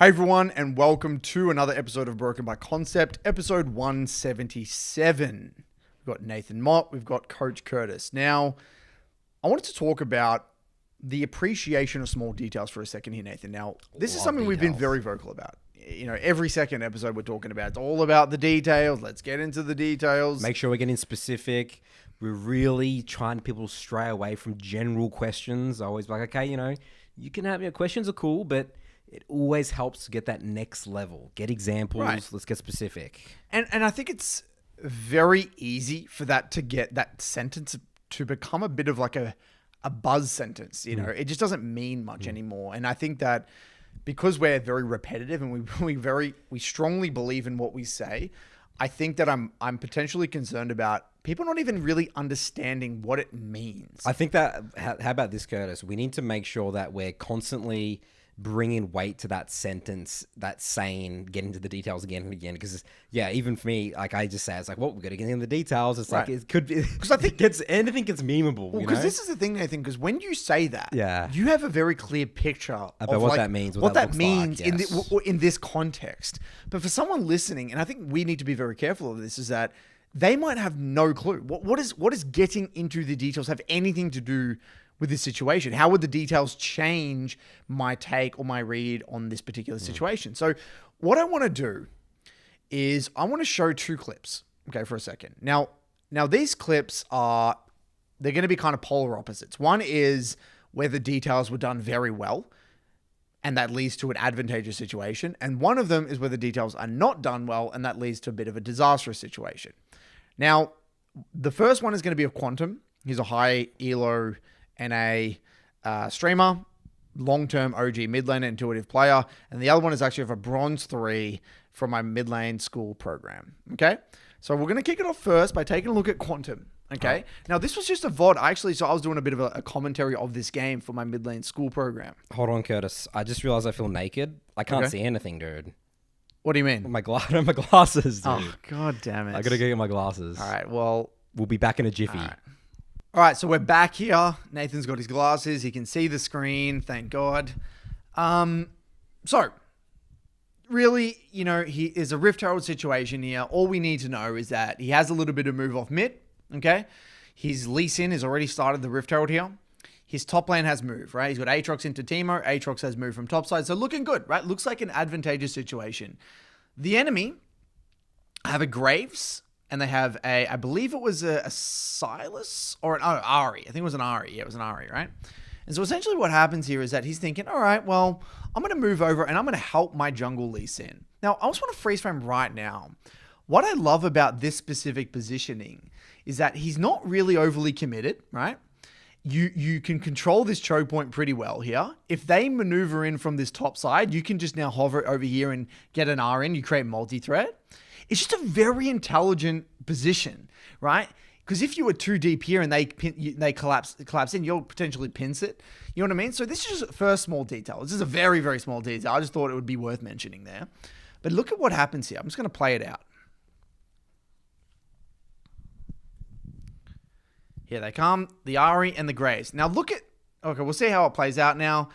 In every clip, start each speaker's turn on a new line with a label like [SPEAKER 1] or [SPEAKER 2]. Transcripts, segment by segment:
[SPEAKER 1] Hey everyone, and welcome to another episode of Broken by Concept, episode 177. We've got Nathan Mott, we've got Coach Curtis. Now, I wanted to talk about the appreciation of small details for a second here, Nathan. Now, this is something we've been very vocal about. You know, every second episode we're talking about, it's all about the details. Let's get into the details.
[SPEAKER 2] Make sure we're getting specific. We're really trying people to stray away from general questions. Always like, okay, you know, you can have your questions are cool, but it always helps to get that next level. Get examples. Right. Let's get specific.
[SPEAKER 1] And I think it's very easy for that to get that sentence to become a bit of like a buzz sentence. You know, it just doesn't mean much anymore. And I think that because we're very repetitive and we strongly believe in what we say, I think that I'm potentially concerned about people not even really understanding what it means.
[SPEAKER 2] I think that, how about this, Curtis? We need to make sure that we're constantly bringing weight to that sentence, that saying, get into the details again and again. Because, yeah, even for me, like I just say, it's like, well, we've got to get into the details. It's like, it could be, because I think anything gets memeable.
[SPEAKER 1] Well, because this is the thing, Nathan, because when you say that, you have a very clear picture
[SPEAKER 2] about
[SPEAKER 1] of
[SPEAKER 2] what that means,
[SPEAKER 1] what that means in this context. But for someone listening, and I think we need to be very careful of this, is that they might have no clue. What is getting into the details have anything to do with this situation? How would the details change my take or my read on this particular situation? So what I want to do is I want to show two clips, okay, for a second. Now these clips they're going to be kind of polar opposites. One is where the details were done very well, and that leads to an advantageous situation. And one of them is where the details are not done well, and that leads to a bit of a disastrous situation. Now, the first one is going to be of Quantum. He's a high elo NA streamer, long-term OG mid lane intuitive player. And the other one is actually of a bronze 3 from my mid lane school program. Okay. So we're going to kick it off first by taking a look at Quantum. Okay. Now this was just a VOD. So I was doing a bit of a commentary of this game for my mid lane school program.
[SPEAKER 2] Hold on, Curtis. I just realized I feel naked. I can't see anything, dude.
[SPEAKER 1] What do you mean?
[SPEAKER 2] My glasses, dude.
[SPEAKER 1] Oh, God damn it.
[SPEAKER 2] I got to go get my glasses.
[SPEAKER 1] All right. Well,
[SPEAKER 2] we'll be back in a jiffy.
[SPEAKER 1] All right, so we're back here. Nathan's got his glasses. He can see the screen. Thank God. So, really, you know, he is a Rift Herald situation here. All we need to know is that he has a little bit of move off mid, okay? His Lee Sin has already started the Rift Herald here. His top lane has move, right? He's got Aatrox into Teemo. Aatrox has move from top side. So looking good, right? Looks like an advantageous situation. The enemy have a Graves, and they have I believe it was a Silas or an Ari. I think it was an Ari. Yeah, it was an Ari, right? And so essentially what happens here is that he's thinking, all right, well, I'm going to move over and I'm going to help my jungle Lee Sin. Now, I just want to freeze frame right now. What I love about this specific positioning is that he's not really overly committed, right? You can control this choke point pretty well here. If they maneuver in from this top side, you can just now hover over here and get an R in. You create multi-threat. It's just a very intelligent position, right? Because if you were too deep here and they collapse in, you'll potentially pinch it. You know what I mean? So this is just a first small detail. This is a very, very small detail. I just thought it would be worth mentioning there. But look at what happens here. I'm just going to play it out. Here they come, the Ari and the Graves. Now look at, okay, we'll see how it plays out now.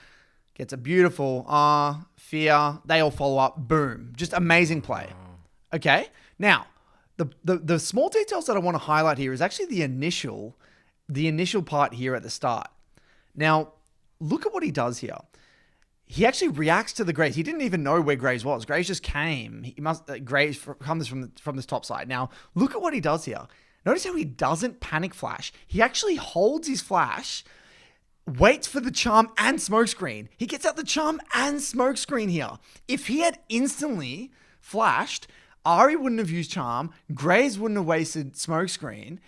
[SPEAKER 1] Gets a beautiful fear. They all follow up. Boom. Just amazing play. Okay. Now, the small details that I want to highlight here is actually the initial part here at the start. Now, look at what he does here. He actually reacts to the Graves. He didn't even know where Graves was. Graves just came. Graves comes from this top side. Now, look at what he does here. Notice how he doesn't panic flash. He actually holds his flash, waits for the charm and smoke screen. He gets out the charm and smoke screen here. If he had instantly flashed, Ari wouldn't have used charm, Graves wouldn't have wasted smoke screen,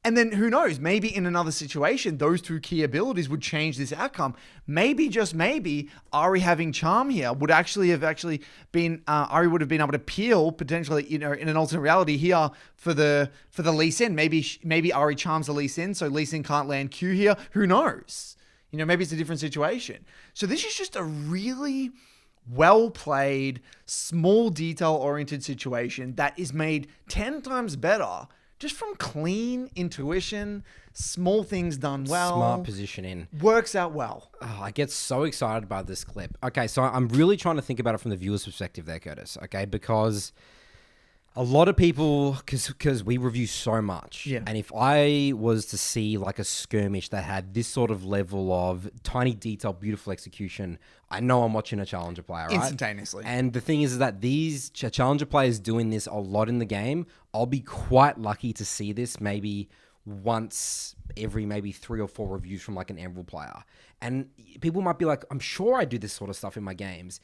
[SPEAKER 1] and then who knows, maybe in another situation, those two key abilities would change this outcome. Maybe, just maybe, Ari having charm here would actually have been, Ari would have been able to peel potentially, you know, in an alternate reality here for the Lee Sin. Maybe Ari charms the Lee Sin, so Lee Sin can't land Q here. Who knows? You know, maybe it's a different situation. So this is just a really well-played, small detail-oriented situation that is made 10 times better just from clean intuition, small things done well.
[SPEAKER 2] Smart positioning.
[SPEAKER 1] Works out well.
[SPEAKER 2] Oh, I get so excited by this clip. Okay, so I'm really trying to think about it from the viewer's perspective there, Curtis. Okay, because a lot of people, because we review so much, and if I was to see like a skirmish that had this sort of level of tiny detail, beautiful execution, I know I'm watching a challenger player, right?
[SPEAKER 1] Instantaneously.
[SPEAKER 2] And the thing is that these challenger players doing this a lot in the game, I'll be quite lucky to see this maybe once every maybe 3 or 4 reviews from like an Emerald player. And people might be like, I'm sure I do this sort of stuff in my games.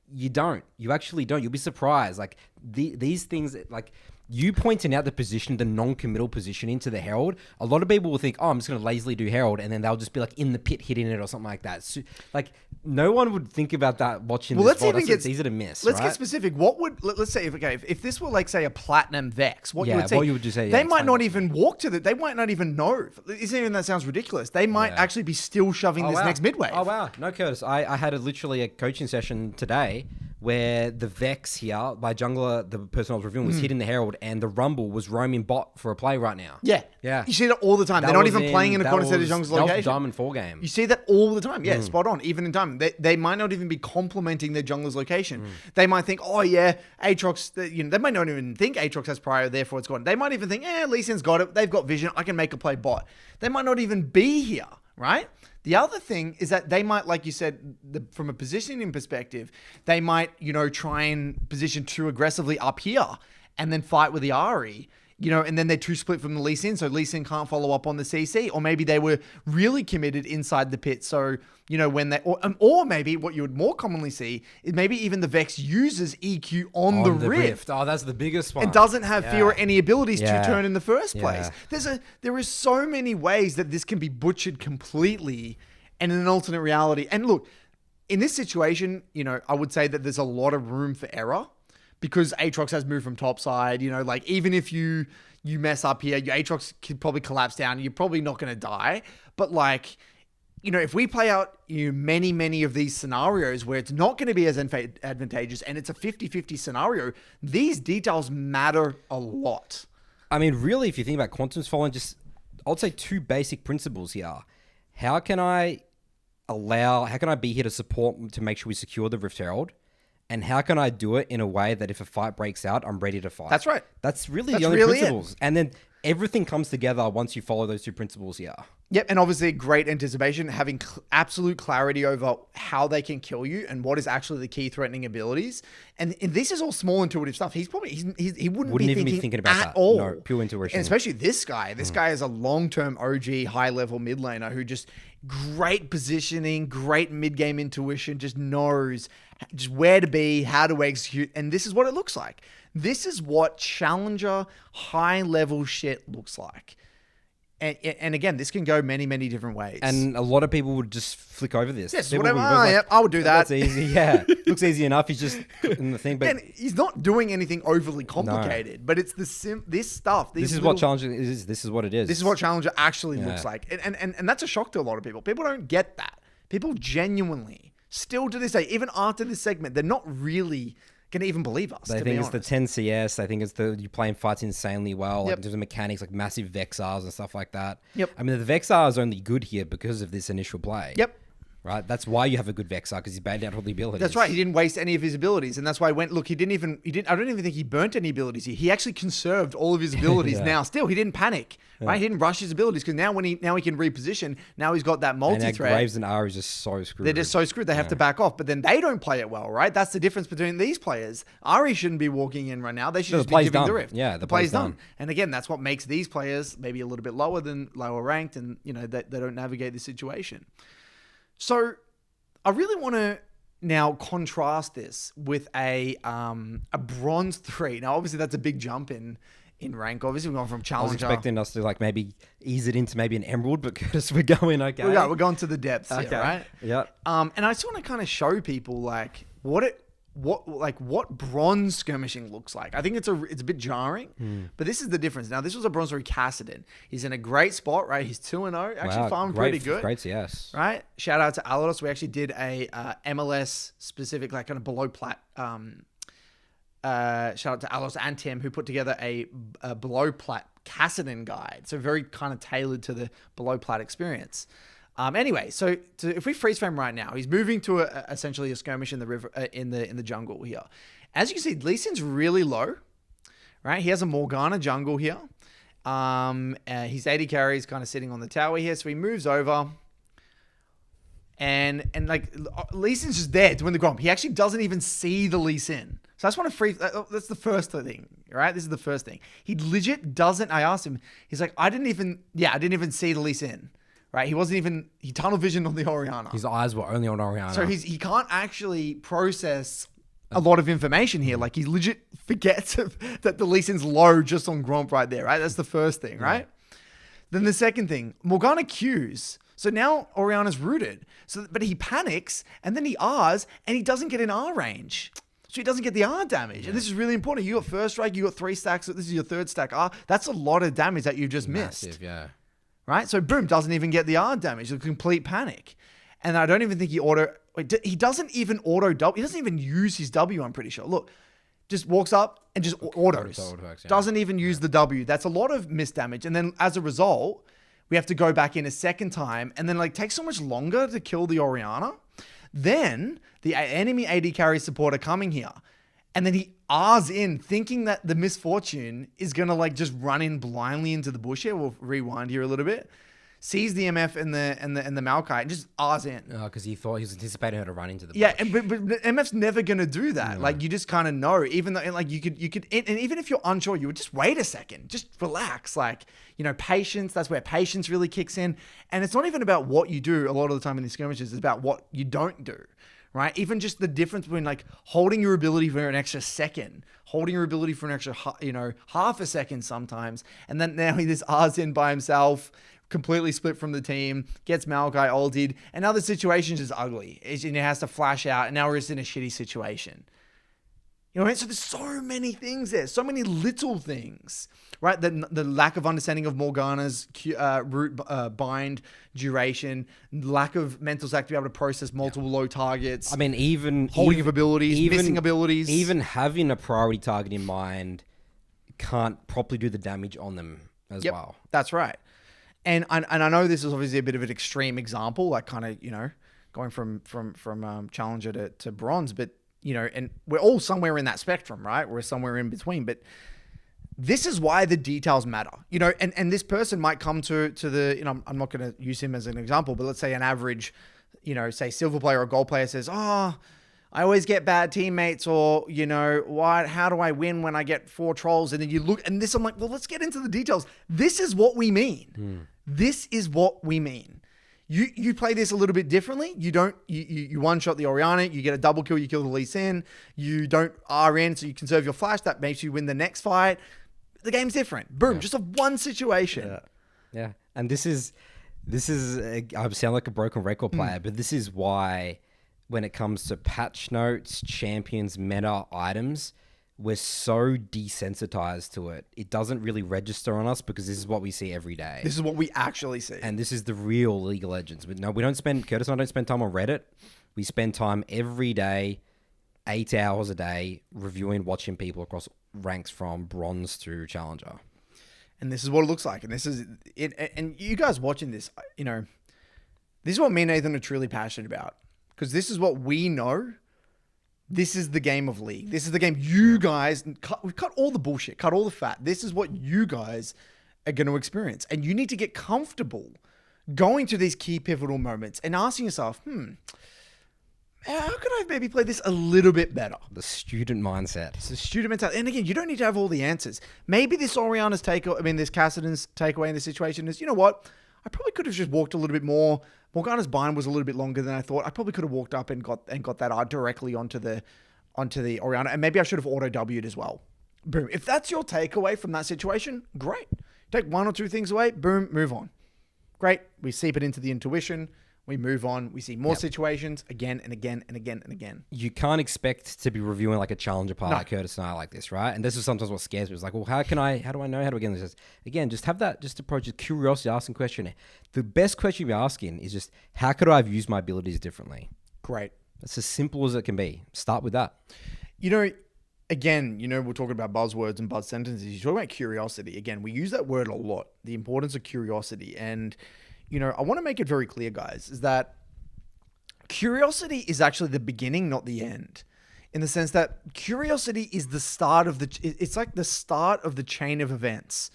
[SPEAKER 2] You don't. You actually don't. You'll be surprised. Like these things, like you pointing out the position, the non-committal position into the Herald, a lot of people will think, oh, I'm just going to lazily do Herald, and then they'll just be like in the pit hitting it or something like that. So, like no one would think about that watching this VOD. It's easy to miss.
[SPEAKER 1] Let's get specific. What would, let's say, if this were like, say, a Platinum Vex, what you would just say, they might not even walk to they might not even know. Isn't even that sounds ridiculous? They might actually be still shoving this next midwave.
[SPEAKER 2] Oh, wow. No, Curtis. I had literally a coaching session today where the Vex here, by Jungler, the person I was reviewing, was hitting the Herald, and the Rumble was roaming bot for a play right now.
[SPEAKER 1] Yeah. You see that all the time. They're not even playing in a Condescended Jungler's location. That was
[SPEAKER 2] Diamond 4 game.
[SPEAKER 1] You see that all the time. Yeah, spot on. Even in Diamond. They might not even be complementing their Jungler's location. They might think, oh yeah, Aatrox, they might not even think Aatrox has prior, therefore it's gone. They might even think, Lee Sin's got it. They've got vision. I can make a play bot. They might not even be here, right? The other thing is that they might, like you said, from a positioning perspective, they might, try and position too aggressively up here and then fight with the Ahri, and then they're too split from the Lee Sin, so Lee Sin can't follow up on the CC. Or maybe they were really committed inside the pit, so, when they... Or maybe what you would more commonly see is maybe even the Vex uses EQ on the Rift.
[SPEAKER 2] Oh, that's the biggest one.
[SPEAKER 1] And doesn't have fear or any abilities to turn in the first place. There is so many ways that this can be butchered completely and in an alternate reality. And look, in this situation, I would say that there's a lot of room for error because Aatrox has moved from topside. Like even if you mess up here, your Aatrox could probably collapse down. You're probably not going to die. But like, if we play out many of these scenarios where it's not going to be as advantageous and it's a 50-50 scenario, these details matter a lot.
[SPEAKER 2] I mean, really, if you think about Quantum's following, I would say 2 basic principles here. How can I be here to support, to make sure we secure the Rift Herald? And how can I do it in a way that if a fight breaks out, I'm ready to fight?
[SPEAKER 1] That's right.
[SPEAKER 2] That's the only principles. And then everything comes together once you follow those 2 principles here.
[SPEAKER 1] Yep, and obviously great anticipation, having absolute clarity over how they can kill you and what is actually the key threatening abilities. And this is all small intuitive stuff. He wouldn't
[SPEAKER 2] even be thinking about that.
[SPEAKER 1] All.
[SPEAKER 2] No, pure intuition.
[SPEAKER 1] And especially this guy. This guy is a long-term OG high-level mid laner who just great positioning, great mid-game intuition, just knows just where to be, how to execute, and this is what it looks like. This is what challenger high-level shit looks like. And again, this can go many different ways.
[SPEAKER 2] And a lot of people would just flick over this.
[SPEAKER 1] Yes, whatever. I would do that.
[SPEAKER 2] That's easy. Yeah, looks easy enough. He's just in the thing, but
[SPEAKER 1] and he's not doing anything overly complicated. No. But it's this stuff.
[SPEAKER 2] This is what challenger is. This is what it is.
[SPEAKER 1] This is what challenger actually looks like. And that's a shock to a lot of people. People don't get that. People genuinely, still to this day, even after this segment, they're not really going to even believe us.
[SPEAKER 2] They think it's the 10 CS. They think it's you playing fights insanely well. Like in terms of mechanics, like massive Vexars and stuff like that.
[SPEAKER 1] Yep.
[SPEAKER 2] I mean, the Vexar is only good here because of this initial play.
[SPEAKER 1] Yep.
[SPEAKER 2] Right? That's why you have a good Vexar, because he's bailed out all the abilities.
[SPEAKER 1] That's right. He didn't waste any of his abilities. And that's why I don't even think he burnt any abilities here. He actually conserved all of his abilities now. Still, he didn't panic. Right? He didn't rush his abilities because now he can reposition. Now he's got that multi-threat.
[SPEAKER 2] And Graves and Ahri is just so screwed.
[SPEAKER 1] They're just so screwed. They have to back off. But then they don't play it well, right? That's the difference between these players. Ahri shouldn't be walking in right now. They should just be giving the Rift.
[SPEAKER 2] Yeah,
[SPEAKER 1] the play's done. And again, that's what makes these players maybe a little bit lower ranked, and they don't navigate the situation. So I really want to now contrast this with a bronze 3. Now, obviously, that's a big jump in rank. Obviously, we're going from challenger.
[SPEAKER 2] I was expecting us to maybe ease it into maybe an emerald, but Curtis, we're going okay.
[SPEAKER 1] We're going to the depths here, right?
[SPEAKER 2] Yeah.
[SPEAKER 1] And I just want to kind of show people what bronze skirmishing looks like. I think it's a bit jarring, but this is the difference. Now, this was a bronze 3 Kassadin. He's in a great spot, right? He's 2-0, actually farming pretty good.
[SPEAKER 2] Great CS.
[SPEAKER 1] Right? Shout out to Alados. We actually did a MLS specific, kind of below plat shout out to Alos and Tim, who put together a below plat Kassadin guide. So very kind of tailored to the below plat experience. Anyway, so if we freeze frame right now, he's moving to essentially a skirmish in the river, in the jungle here. As you can see, Lee Sin's really low, right? He has a Morgana jungle here. His AD carry is kind of sitting on the tower here, so he moves over. And like Lee Sin's just there doing the Gromp. He actually doesn't even see the Lee Sin. So I just want to freeze. That's the first thing, right? This is the first thing. He legit doesn't. I asked him. He's like, I didn't even see the Lee Sin, right? He tunnel visioned on the Orianna.
[SPEAKER 2] His eyes were only on Orianna.
[SPEAKER 1] So he can't actually process a lot of information here. Like he legit forgets that the Lee Sin's low just on Gromp right there, right? That's the first thing, right? Then the second thing, Morgana Qs. So now Orianna's rooted. But he panics and then he Rs and he doesn't get in R range. So he doesn't get the R damage. Yeah. And this is really important. You got first strike, you got 3 stacks. So this is your 3rd stack R. That's a lot of damage that you've just missed.
[SPEAKER 2] Yeah.
[SPEAKER 1] Right? So boom, doesn't even get the R damage. It's a complete panic. And I don't even think he doesn't even auto W. He doesn't even use his W, I'm pretty sure. Look, just walks up and just autos. Doesn't even use the W. That's a lot of missed damage. And then as a result, we have to go back in a second time and then like take so much longer to kill the Orianna. Then the enemy AD carry supporter coming here. And then he R's in thinking that the Misfortune is going to like just run in blindly into the bush here. We'll rewind here a little bit. Sees the MF and the Maokai and just R's in.
[SPEAKER 2] Oh, because he thought he was anticipating her to run into the bush.
[SPEAKER 1] Yeah, but MF's never gonna do that. No. Like you just kind of know, even though like you could, and even if you're unsure, you would just wait a second, just relax. Like patience. That's where patience really kicks in. And it's not even about what you do. A lot of the time in these skirmishes, it's about what you don't do. Right? Even just the difference between like holding your ability for an extra second, holding your ability for an extra half a second sometimes, and then now he just R's in by himself. Completely split from the team, gets Maokai ulted, and now the situation's just ugly. It has to flash out, and now we're just in a shitty situation. You know what I mean? So there's so many things there, so many little things, right? The lack of understanding of Morgana's root bind duration, lack of mental stack to be able to process multiple low targets.
[SPEAKER 2] I mean, even
[SPEAKER 1] holding of abilities, missing abilities.
[SPEAKER 2] Even having a priority target in mind can't properly do the damage on them as well. That's right.
[SPEAKER 1] And I know this is obviously a bit of an extreme example, like kind of, going from challenger to bronze, but, and we're all somewhere in that spectrum, right? We're somewhere in between, but this is why the details matter, and this person might come to the, I'm not going to use him as an example, but let's say an average, say silver player or gold player says, I always get bad teammates, or, how do I win when I get 4 trolls? And then you look, and this, I'm like, well, let's get into the details. This is what we mean. This is what we mean. You play this a little bit differently. You one-shot the Orianna, you get a double kill, you kill the Lee Sin. You don't RN, so you conserve your flash. That makes you win the next fight. The game's different. Boom, just a one situation.
[SPEAKER 2] Yeah. And this is, I sound like a broken record player, but this is why when it comes to patch notes, champions, meta items, we're so desensitized to it. It doesn't really register on us because this is what we see every day.
[SPEAKER 1] This is what we actually see.
[SPEAKER 2] And this is the real League of Legends. But no, Curtis and I don't spend time on Reddit. We spend time every day, 8 hours a day, reviewing, watching people across ranks from bronze to challenger.
[SPEAKER 1] And this is what it looks like. And this is it. And you guys watching this, this is what me and Nathan are truly passionate about. Because this is what we know. This is the game of League. This is the game you guys, we've cut all the bullshit, cut all the fat. This is what you guys are going to experience. And you need to get comfortable going to these key pivotal moments and asking yourself, how could I maybe play this a little bit better?
[SPEAKER 2] The student mindset.
[SPEAKER 1] It's the student mentality. And again, you don't need to have all the answers. Maybe this Orianna's this Kassadin's takeaway in this situation is, you know what? I probably could have just walked a little bit more. Morgana's bind was a little bit longer than I thought. I probably could have walked up and got that R directly onto the Orianna, and maybe I should have auto W'd as well. Boom. If that's your takeaway from that situation, great. Take 1 or 2 things away. Boom. Move on. Great. We seep it into the intuition. We move on. We see more situations again and again and again and again.
[SPEAKER 2] You can't expect to be reviewing like a challenger part like Curtis and I like this, right? And this is sometimes what scares me. It's like, well, how do I know how to get this? Again, just have that, just approach with curiosity, asking question. The best question you're asking is just, how could I have used my abilities differently?
[SPEAKER 1] Great.
[SPEAKER 2] That's as simple as it can be. Start with that.
[SPEAKER 1] again, we're talking about buzzwords and buzz sentences. You talk about curiosity. Again, we use that word a lot, the importance of curiosity. And, I want to make it very clear, guys, is that curiosity is actually the beginning, not the end. In the sense that curiosity is the start of it's like the start of the chain of events.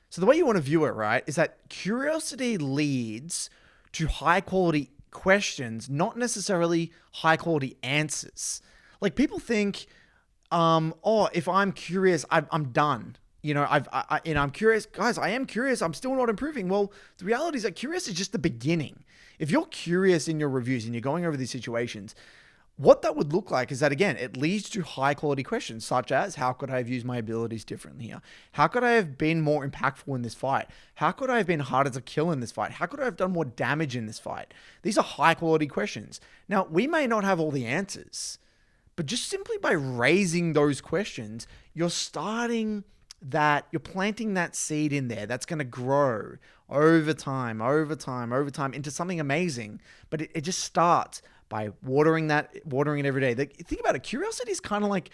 [SPEAKER 1] So the way you want to view it, right, is that curiosity leads to high quality questions, not necessarily high quality answers. Like people think, if I'm curious, I'm done. I'm curious, guys. I am curious. I'm still not improving. Well, the reality is that curious is just the beginning. If you're curious in your reviews and you're going over these situations, what that would look like is that, again, it leads to high quality questions such as, how could I have used my abilities differently here? How could I have been more impactful in this fight? How could I have been harder to kill in this fight? How could I have done more damage in this fight? These are high quality questions. Now, we may not have all the answers, but just simply by raising those questions, you're planting that seed in there that's going to grow over time into something amazing. But it just starts by watering it every day. Think about it. Curiosity is kind of like,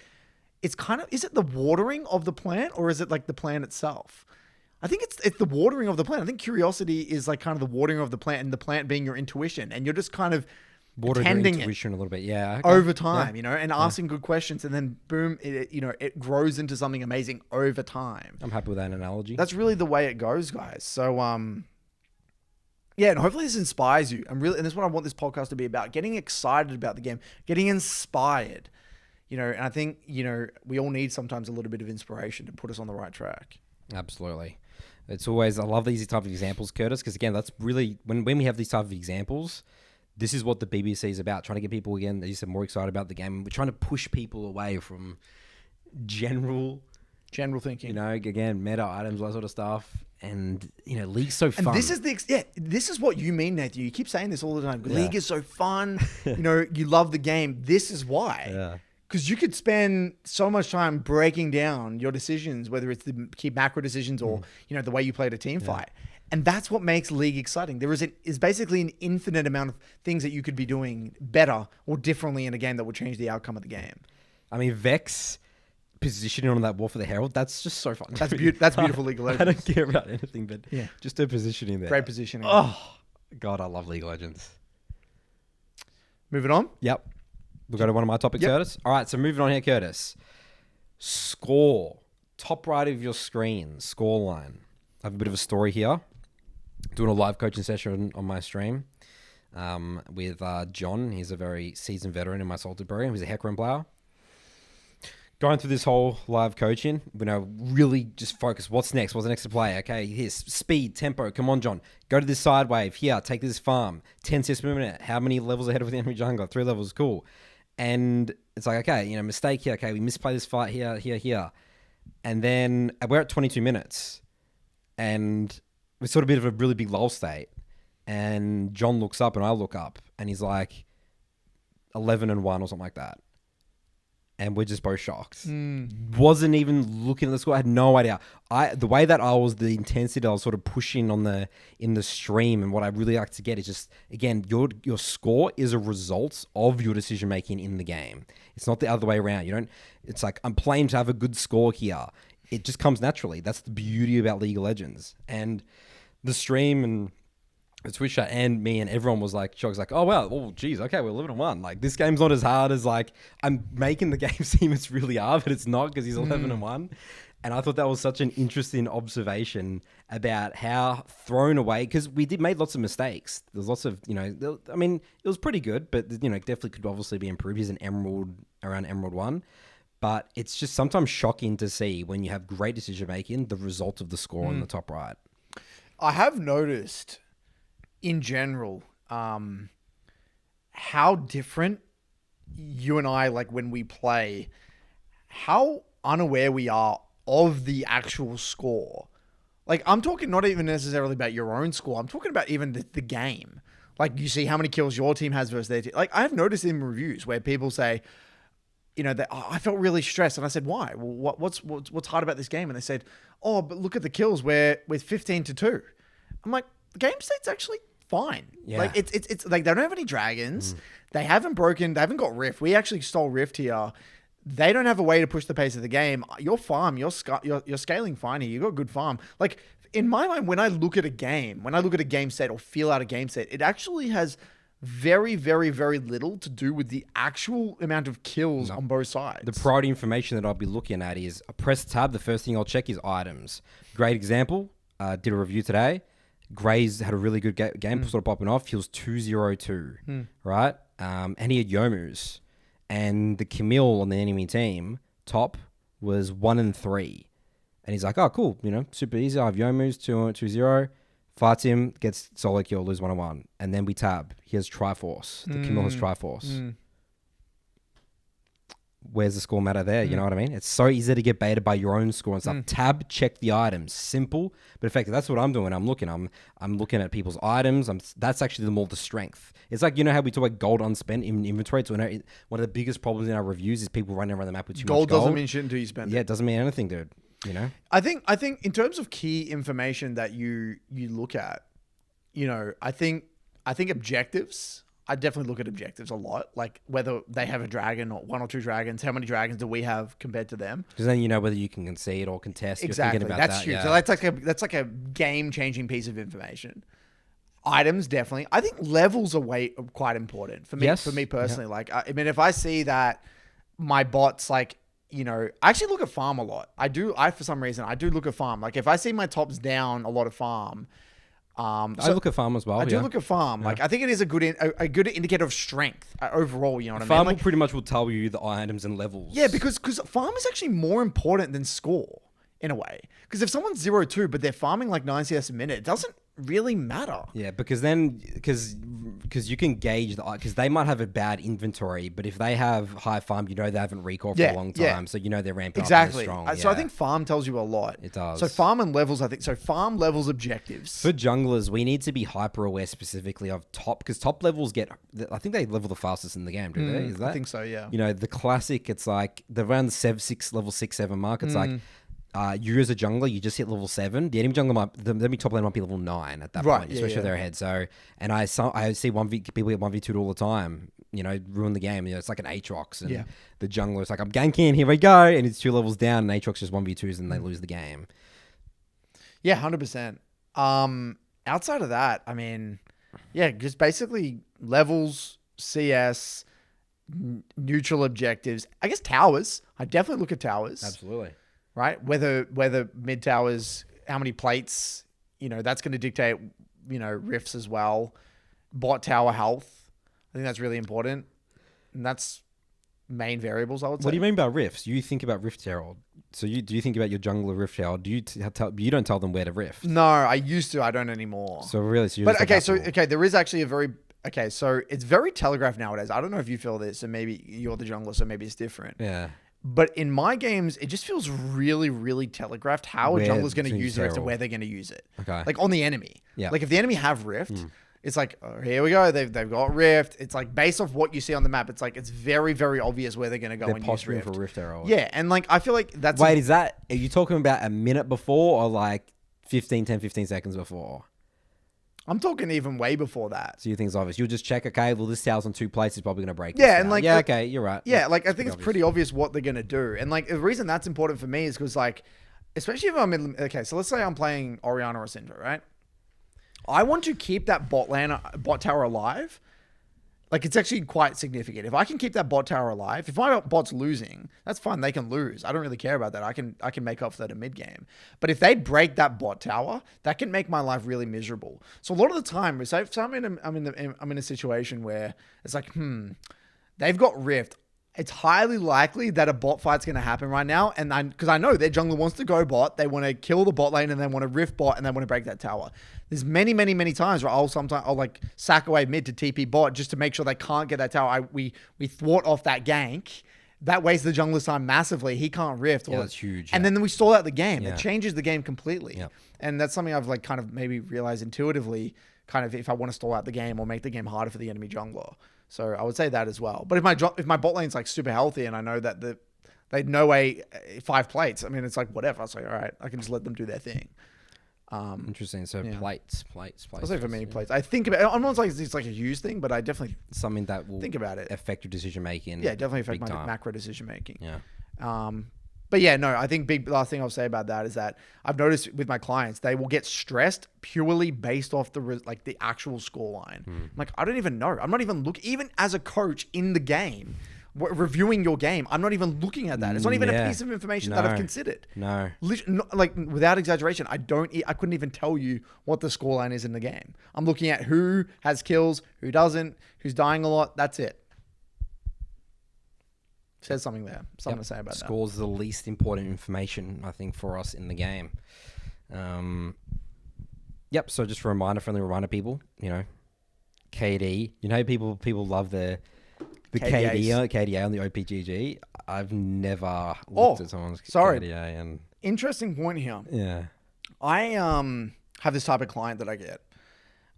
[SPEAKER 1] is it the watering of the plant or is it like the plant itself? I think it's the watering of the plant. I think curiosity is like kind of the watering of the plant and the plant being your intuition. And you're just kind of
[SPEAKER 2] watering your
[SPEAKER 1] tending
[SPEAKER 2] intuition a little bit. Yeah. Okay.
[SPEAKER 1] Over time, and asking good questions, and then boom, it grows into something amazing over time.
[SPEAKER 2] I'm happy with that analogy.
[SPEAKER 1] That's really the way it goes, guys. So, yeah, and hopefully this inspires you. And this is what I want this podcast to be about: getting excited about the game, getting inspired. And I think we all need sometimes a little bit of inspiration to put us on the right track.
[SPEAKER 2] Absolutely. It's always, I love these type of examples, Curtis, because again, that's really when we have these type of examples. This is what the BBC is about, trying to get people, again, as you said, more excited about the game. We're trying to push people away from general
[SPEAKER 1] thinking.
[SPEAKER 2] Again, meta items, all that sort of stuff. And, League's so fun.
[SPEAKER 1] And this is what you mean, Nathan. You keep saying this all the time. Yeah. League is so fun. You love the game. This is why.
[SPEAKER 2] Yeah.
[SPEAKER 1] Because you could spend so much time breaking down your decisions, whether it's the key macro decisions or, the way you played a team fight. And that's what makes League exciting. There is basically an infinite amount of things that you could be doing better or differently in a game that will change the outcome of the game.
[SPEAKER 2] I mean, Vex positioning on that wall for the Herald, that's just so fun.
[SPEAKER 1] That's beautiful League of Legends.
[SPEAKER 2] I don't care about anything, but just her positioning there.
[SPEAKER 1] Great positioning.
[SPEAKER 2] Oh, God, I love League of Legends.
[SPEAKER 1] Moving on?
[SPEAKER 2] Yep. We'll go to one of my topics, Curtis. All right, so moving on here, Curtis. Score. Top right of your screen, score line. I have a bit of a story here. Doing a live coaching session on my stream with John. He's a very seasoned veteran in my Salted program. He's a Hecarim player. Going through this whole live coaching, really just focus. What's next? What's the next to play? Okay, here's speed, tempo. Come on, John. Go to this side wave. Here, take this farm. 10 steps per minute. How many levels ahead of the enemy jungler? 3 levels. Cool. And it's like, okay, mistake here. Okay, we misplay this fight here. And then we're at 22 minutes. And it's sort of a bit of a really big lull state. And John looks up and I look up. And he's like 11-1 or something like that. And we're just both shocked. Wasn't even looking at the score. I had no idea. The way that the intensity I was sort of pushing in the stream, and what I really like to get is just, again, your score is a result of your decision making in the game. It's not the other way around. It's like, I'm playing to have a good score here. It just comes naturally. That's the beauty about League of Legends. And the stream and the Twitch chat and me and everyone was like, shocked, like, oh, wow, oh, geez, okay, we're 11-1. Like, this game's not as hard as, like, I'm making the game seem it's really hard, but it's not because he's 11-1. And I thought that was such an interesting observation about how thrown away, because we made lots of mistakes. There's lots of, I mean, it was pretty good, but, definitely could obviously be improved. He's an around Emerald 1. But it's just sometimes shocking to see when you have great decision making, the result of the score on the top right.
[SPEAKER 1] I have noticed in general how different you and I, like when we play, how unaware we are of the actual score. Like, I'm talking not even necessarily about your own score. I'm talking about even the game. Like, you see how many kills your team has versus their team. Like, I have noticed in reviews where people say, I felt really stressed. And I said, why? Well, what's hard about this game? And they said, oh, but look at the kills where we're 15-2. I'm like, the game state's actually fine.
[SPEAKER 2] Yeah.
[SPEAKER 1] Like, it's like, they don't have any dragons. They haven't got Rift. We actually stole Rift here. they don't have a way to push the pace of the game. Your farm, you're scaling fine here. You got a good farm. Like in my mind, when I look at a game set or feel out a game set, it actually has very, very, very little to do with the actual amount of kills on both sides.
[SPEAKER 2] The priority information that I'll be looking at is I press tab. The first thing I'll check is items. Great example. Did a review today. Gray's had a really good game, sort of popping off. He was 202, right? And he had Yomus. And the Camille on the enemy team, top, was 1 and 3. And he's like, oh, cool. Super easy. I have Yomus, 2-0. Fights him, gets solo kill, lose 1-1. And then we tab. He has Triforce. The Camille has Triforce. Where's the score matter there? You know what I mean? It's so easy to get baited by your own score and stuff. Tab, check the items. Simple, but effective. That's what I'm doing. I'm looking at people's items. That's actually more the strength. It's like, how we talk about gold unspent in inventory. So one of the biggest problems in our reviews is people running around the map with too much gold.
[SPEAKER 1] Gold doesn't mean shit until you spend it.
[SPEAKER 2] Yeah, it doesn't mean anything, dude.
[SPEAKER 1] I think in terms of key information that you look at, I think objectives. I definitely look at objectives a lot, like whether they have a dragon or 1 or 2 dragons. How many dragons do we have compared to them?
[SPEAKER 2] Because then you know whether you can concede or contest.
[SPEAKER 1] Exactly,
[SPEAKER 2] You're thinking about
[SPEAKER 1] that's
[SPEAKER 2] that,
[SPEAKER 1] huge.
[SPEAKER 2] yeah.
[SPEAKER 1] So that's like a game-changing piece of information. Items, definitely. I think levels are quite important for me.
[SPEAKER 2] Yes.
[SPEAKER 1] For me personally, like I mean, if I see that my bot's like, I actually look at farm a lot. For some reason, I do look at farm. Like if I see my tops down a lot of farm.
[SPEAKER 2] I look at farm as well.
[SPEAKER 1] I do look at farm. Yeah. Like I think it is a good indicator of strength overall. You know what I mean?
[SPEAKER 2] Farm
[SPEAKER 1] Like,
[SPEAKER 2] will pretty much will tell you the items and levels.
[SPEAKER 1] Yeah, because farm is actually more important than score in a way. Because if someone's 0-2 but they're farming like 9 CS a minute, it doesn't really matter.
[SPEAKER 2] Yeah, because you can gauge because they might have a bad inventory, but if they have high farm, they haven't recall for a long time, so they're ramping up and strong.
[SPEAKER 1] So I think farm tells you a lot.
[SPEAKER 2] It does.
[SPEAKER 1] So farm and levels, I think. So farm, levels, objectives.
[SPEAKER 2] For junglers, we need to be hyper aware specifically of top, because top levels I think they level the fastest in the game, do they? Is that?
[SPEAKER 1] I think so, yeah.
[SPEAKER 2] The classic, it's like they're around the level 6-7 mark. It's like you as a jungler, you just hit level 7. The enemy jungler the enemy top lane might be level 9 at that point, especially if they're ahead. So, and I see people get 1v2'd all the time. Ruin the game. It's like an Aatrox, and the jungler's like, I'm ganking, here we go, and it's 2 levels down, and Aatrox just 1v2s, and they lose the game.
[SPEAKER 1] Yeah, 100%. Outside of that, I mean, just basically levels, CS, neutral objectives. I guess towers. I definitely look at towers.
[SPEAKER 2] Absolutely.
[SPEAKER 1] Right? Whether mid towers, how many plates, that's going to dictate, rifts as well. Bot tower health. I think that's really important. And that's main variables, I would say.
[SPEAKER 2] What do you mean by rifts? You think about Rift Herald. So do you think about your jungler Rift Herald? You don't tell them where to rift?
[SPEAKER 1] No, I used to. I don't anymore.
[SPEAKER 2] So really,
[SPEAKER 1] there is actually so it's very telegraphed nowadays. I don't know if you feel this, and maybe you're the jungler, so maybe it's different.
[SPEAKER 2] Yeah.
[SPEAKER 1] But in my games, it just feels really, really telegraphed how a jungler's going to use Rift and where they're going to use it.
[SPEAKER 2] Okay.
[SPEAKER 1] Like on the enemy.
[SPEAKER 2] Yeah.
[SPEAKER 1] Like if the enemy have Rift, it's like, oh, here we go. They've got Rift. It's like based off what you see on the map, it's like it's very, very obvious where they're going to go and use Rift.
[SPEAKER 2] For Rift Herald.
[SPEAKER 1] Yeah, and like I feel like that's...
[SPEAKER 2] Wait, are you talking about a minute before or like 15 seconds before?
[SPEAKER 1] I'm talking even way before that.
[SPEAKER 2] So you think it's obvious. You'll just check, okay, well, this tower's on 2 plates, it's probably going to break.
[SPEAKER 1] Yeah, and like...
[SPEAKER 2] Yeah, okay, you're right.
[SPEAKER 1] Yeah, like I think it's pretty obvious what they're going to do. And like the reason that's important for me is because like, especially if I'm in... Okay, so let's say I'm playing Orianna or Syndra, right? I want to keep that bot tower alive. Like it's actually quite significant. If I can keep that bot tower alive, if my bot's losing, that's fine. They can lose. I don't really care about that. I can make up for that in mid game. But if they break that bot tower, that can make my life really miserable. So a lot of the time, so I'm in a situation where it's like, they've got Rift. It's highly likely that a bot fight's going to happen right now. And because I know their jungler wants to go bot, they want to kill the bot lane and they want to rift bot and they want to break that tower. There's many, many, many times where I'll like sack away mid to TP bot just to make sure they can't get that tower. We thwart off that gank. That wastes the jungler's time massively. He can't rift.
[SPEAKER 2] Yeah, that's huge.
[SPEAKER 1] And then we stall out the game. It changes the game completely.
[SPEAKER 2] Yeah.
[SPEAKER 1] And that's something I've like kind of maybe realized intuitively, kind of if I want to stall out the game or make the game harder for the enemy jungler. So I would say that as well. But if my bot lane's like super healthy and I know that they'd no way 5 plates, I mean, it's like whatever. It's like, all right, I can just let them do their thing.
[SPEAKER 2] Interesting. So
[SPEAKER 1] Yeah.
[SPEAKER 2] plates.
[SPEAKER 1] I'll say for me, plates. I think about it. I'm not like it's like a huge thing, but I definitely
[SPEAKER 2] Something that will
[SPEAKER 1] think about it.
[SPEAKER 2] affect your decision making.
[SPEAKER 1] Yeah, definitely affect
[SPEAKER 2] big
[SPEAKER 1] my
[SPEAKER 2] time.
[SPEAKER 1] macro decision making.
[SPEAKER 2] Yeah.
[SPEAKER 1] But yeah, no, I think last thing I'll say about that is that I've noticed with my clients, they will get stressed purely based off the actual score line. I'm like, I don't even know. I'm not even even as a coach in the game, reviewing your game. I'm not even looking at that. It's not even a piece of information that I've considered.
[SPEAKER 2] No.
[SPEAKER 1] Like without exaggeration, I couldn't even tell you what the scoreline is in the game. I'm looking at who has kills, who doesn't, who's dying a lot. That's it. Says something there. Something to say about that.
[SPEAKER 2] Scores the least important information, I think, for us in the game. Yep. So just friendly reminder, people. KD. People love the KDA on the OPGG. I've never looked at someone's KDA and
[SPEAKER 1] interesting point here.
[SPEAKER 2] Yeah.
[SPEAKER 1] I have this type of client that I get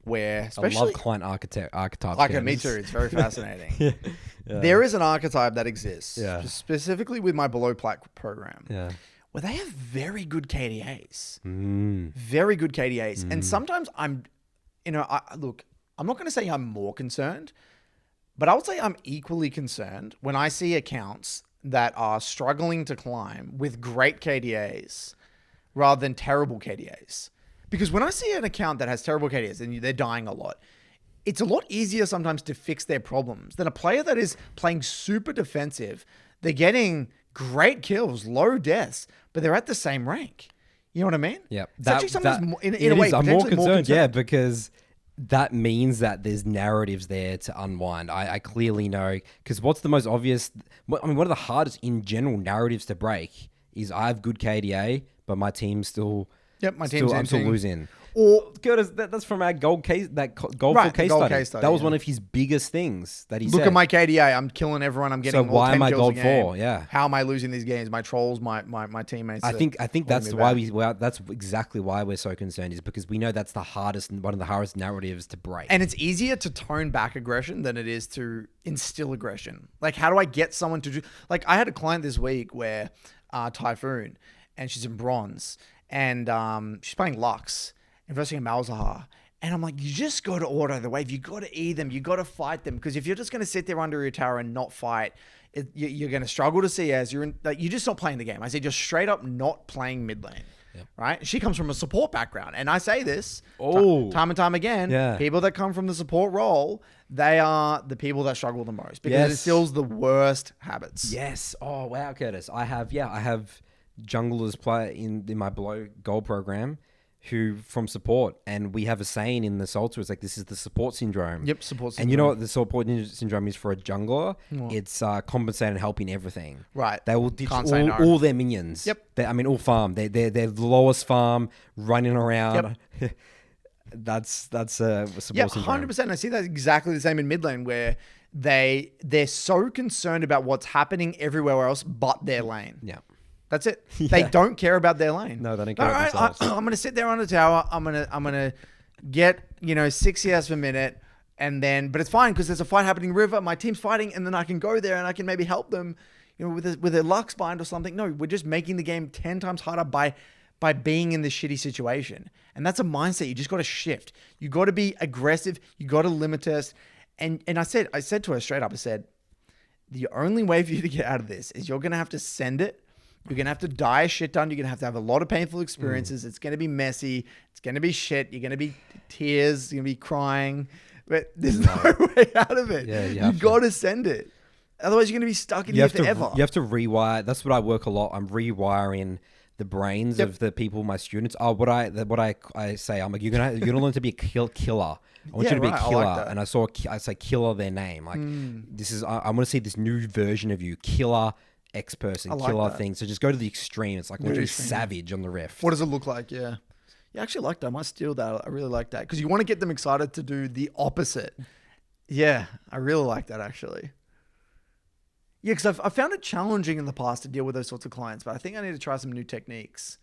[SPEAKER 1] where especially
[SPEAKER 2] I love client archetypes.
[SPEAKER 1] Like me too. It's very fascinating. Yeah. There is an archetype that exists, specifically with my below plat program, where they have very good KDAs, very good KDAs, and sometimes I'm not going to say I'm more concerned, but I would say I'm equally concerned when I see accounts that are struggling to climb with great KDAs rather than terrible KDAs. Because when I see an account that has terrible KDAs and they're dying a lot, it's a lot easier sometimes to fix their problems than a player that is playing super defensive. They're getting great kills, low deaths, but they're at the same rank. You know what I mean?
[SPEAKER 2] Yeah.
[SPEAKER 1] It's actually sometimes in a way,
[SPEAKER 2] I'm more concerned. Yeah, because that means that there's narratives there to unwind. I clearly know, because what's the most obvious, one of the hardest in general narratives to break is I have good KDA, but my team's still...
[SPEAKER 1] Yep, my team's
[SPEAKER 2] I'm still losing.
[SPEAKER 1] Or
[SPEAKER 2] Curtis, that's from our gold case study. That was one of his biggest things that he said.
[SPEAKER 1] Look at my KDA. I'm killing everyone. I'm getting
[SPEAKER 2] so why am I gold 4?
[SPEAKER 1] Game.
[SPEAKER 2] Yeah.
[SPEAKER 1] How am I losing these games? My trolls, my teammates.
[SPEAKER 2] I think that's why that's exactly why we're so concerned, is because we know that's one of the hardest narratives to break.
[SPEAKER 1] And it's easier to tone back aggression than it is to instill aggression. Like, how do I get someone to do? Like, I had a client this week where Typhoon, and she's in bronze. And she's playing Lux, investing in Malzahar. And I'm like, you just got to order the wave. You got to E them. You got to fight them. Because if you're just going to sit there under your tower and not fight, you're going to struggle to see as you're just not playing the game. I said, you're straight up not playing mid lane. Yep. Right? She comes from a support background. And I say this time and time again. Yeah. People that come from the support role, they are the people that struggle the most. Because it instills the worst habits.
[SPEAKER 2] Yes. Oh, wow, Curtis. I have junglers play in my below gold program who from support, and we have a saying in the Salter, it's like, this is the support syndrome.
[SPEAKER 1] Yep, support syndrome.
[SPEAKER 2] And you know what the support syndrome is for a jungler? What? It's compensating and helping everything.
[SPEAKER 1] Right.
[SPEAKER 2] They will ditch all their minions.
[SPEAKER 1] Yep.
[SPEAKER 2] All farm. They're the lowest farm, running around. Yep. That's a support syndrome.
[SPEAKER 1] 100%. I see that exactly the same in mid lane, where they're so concerned about what's happening everywhere else but their lane.
[SPEAKER 2] Yeah.
[SPEAKER 1] That's it. Yeah. They don't care about their lane.
[SPEAKER 2] No, they don't care about themselves.
[SPEAKER 1] I'm going to sit there on the tower. I'm going to get, 6 CS per minute. And then, but it's fine because there's a fight happening river. My team's fighting, and then I can go there and I can maybe help them, with a Lux bind or something. No, we're just making the game 10 times harder by being in this shitty situation. And that's a mindset you just got to shift. You got to be aggressive. You got to limit test. And I said to her straight up, I said, the only way for you to get out of this is you're going to have to send it. You're going to have to die a shit ton. You're going to have a lot of painful experiences. It's going to be messy. It's going to be shit. You're going to be tears. You're going to be crying. But there's no way out of it. Yeah, you got to send it. Otherwise, you're going to be stuck in here forever.
[SPEAKER 2] You have to rewire. That's what I work a lot. I'm rewiring the brains of the people, my students. What I say, I'm like, you're gonna learn to be a killer. I want you to be a killer. Like, and I say killer their name. Like this is, I want to see this new version of you, killer. X person, like killer thing. So just go to the extreme. It's like literally savage on the rift.
[SPEAKER 1] What does it look like? Yeah. Yeah, I actually like that. I might steal that. I really like that. Because you want to get them excited to do the opposite. Yeah, I really like that actually. Yeah, because I found it challenging in the past to deal with those sorts of clients, but I think I need to try some new techniques.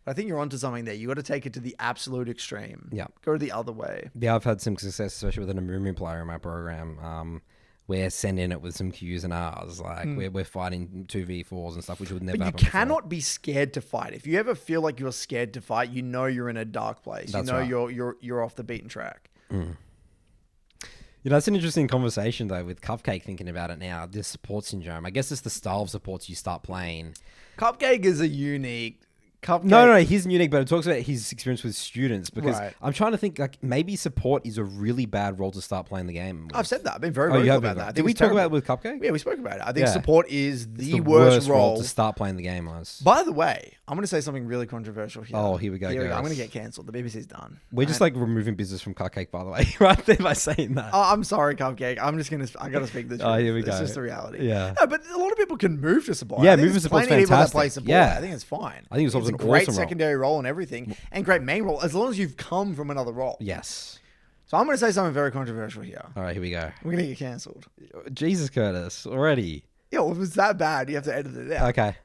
[SPEAKER 1] But I think you're onto something there. You got to take it to the absolute extreme.
[SPEAKER 2] Yeah.
[SPEAKER 1] Go the other way.
[SPEAKER 2] Yeah, I've had some success, especially with an Amumu player in my program. we're sending it with some Qs and Rs. Like we're fighting 2v4s and stuff, which would never
[SPEAKER 1] But you
[SPEAKER 2] happen
[SPEAKER 1] cannot be scared to fight. If you ever feel like you're scared to fight, you know you're in a dark place.
[SPEAKER 2] That's
[SPEAKER 1] you know
[SPEAKER 2] right.
[SPEAKER 1] you're off the beaten track.
[SPEAKER 2] You know, it's an interesting conversation, though, with Cupcake thinking about it now. This support syndrome. I guess it's the style of supports you start playing.
[SPEAKER 1] Cupcake is a unique... Cupcake.
[SPEAKER 2] No, he's unique, but it talks about his experience with students. Because
[SPEAKER 1] Right.
[SPEAKER 2] I'm trying to think, like, maybe support is a really bad role to start playing the game with.
[SPEAKER 1] I've said that. I've been very
[SPEAKER 2] you
[SPEAKER 1] vocal
[SPEAKER 2] have
[SPEAKER 1] about
[SPEAKER 2] been.
[SPEAKER 1] that. I
[SPEAKER 2] Did
[SPEAKER 1] think
[SPEAKER 2] we
[SPEAKER 1] it's
[SPEAKER 2] talk about it
[SPEAKER 1] terrible.
[SPEAKER 2] with Cupcake?
[SPEAKER 1] Yeah, we spoke about it. I think
[SPEAKER 2] Yeah.
[SPEAKER 1] support is
[SPEAKER 2] It's
[SPEAKER 1] the worst role
[SPEAKER 2] to start playing the game was.
[SPEAKER 1] By the way, I'm going to say something really controversial here.
[SPEAKER 2] Oh, here we go,
[SPEAKER 1] I'm
[SPEAKER 2] guys.
[SPEAKER 1] going to get cancelled. The BBC's done.
[SPEAKER 2] We're just like removing business from Cupcake, by the way, right there by saying that.
[SPEAKER 1] Oh, I'm sorry, Cupcake. I'm just going to... I got to speak the truth.
[SPEAKER 2] Oh, here we
[SPEAKER 1] It's
[SPEAKER 2] go.
[SPEAKER 1] just the reality.
[SPEAKER 2] Yeah.
[SPEAKER 1] No, but a lot of people can move to support.
[SPEAKER 2] Yeah,
[SPEAKER 1] I think
[SPEAKER 2] move to
[SPEAKER 1] there's
[SPEAKER 2] support's
[SPEAKER 1] plenty of people that play
[SPEAKER 2] fantastic.
[SPEAKER 1] support.
[SPEAKER 2] Yeah.
[SPEAKER 1] I think it's fine.
[SPEAKER 2] I think it's
[SPEAKER 1] a
[SPEAKER 2] an
[SPEAKER 1] great
[SPEAKER 2] awesome role.
[SPEAKER 1] secondary role and everything, and great main role, as long as you've come from another role.
[SPEAKER 2] Yes.
[SPEAKER 1] So I'm going to say something very controversial here.
[SPEAKER 2] All right, here we go.
[SPEAKER 1] We're going to get cancelled.
[SPEAKER 2] Jesus, Curtis, already.
[SPEAKER 1] Yeah, well, if it's that bad, you have to edit it out.
[SPEAKER 2] Okay.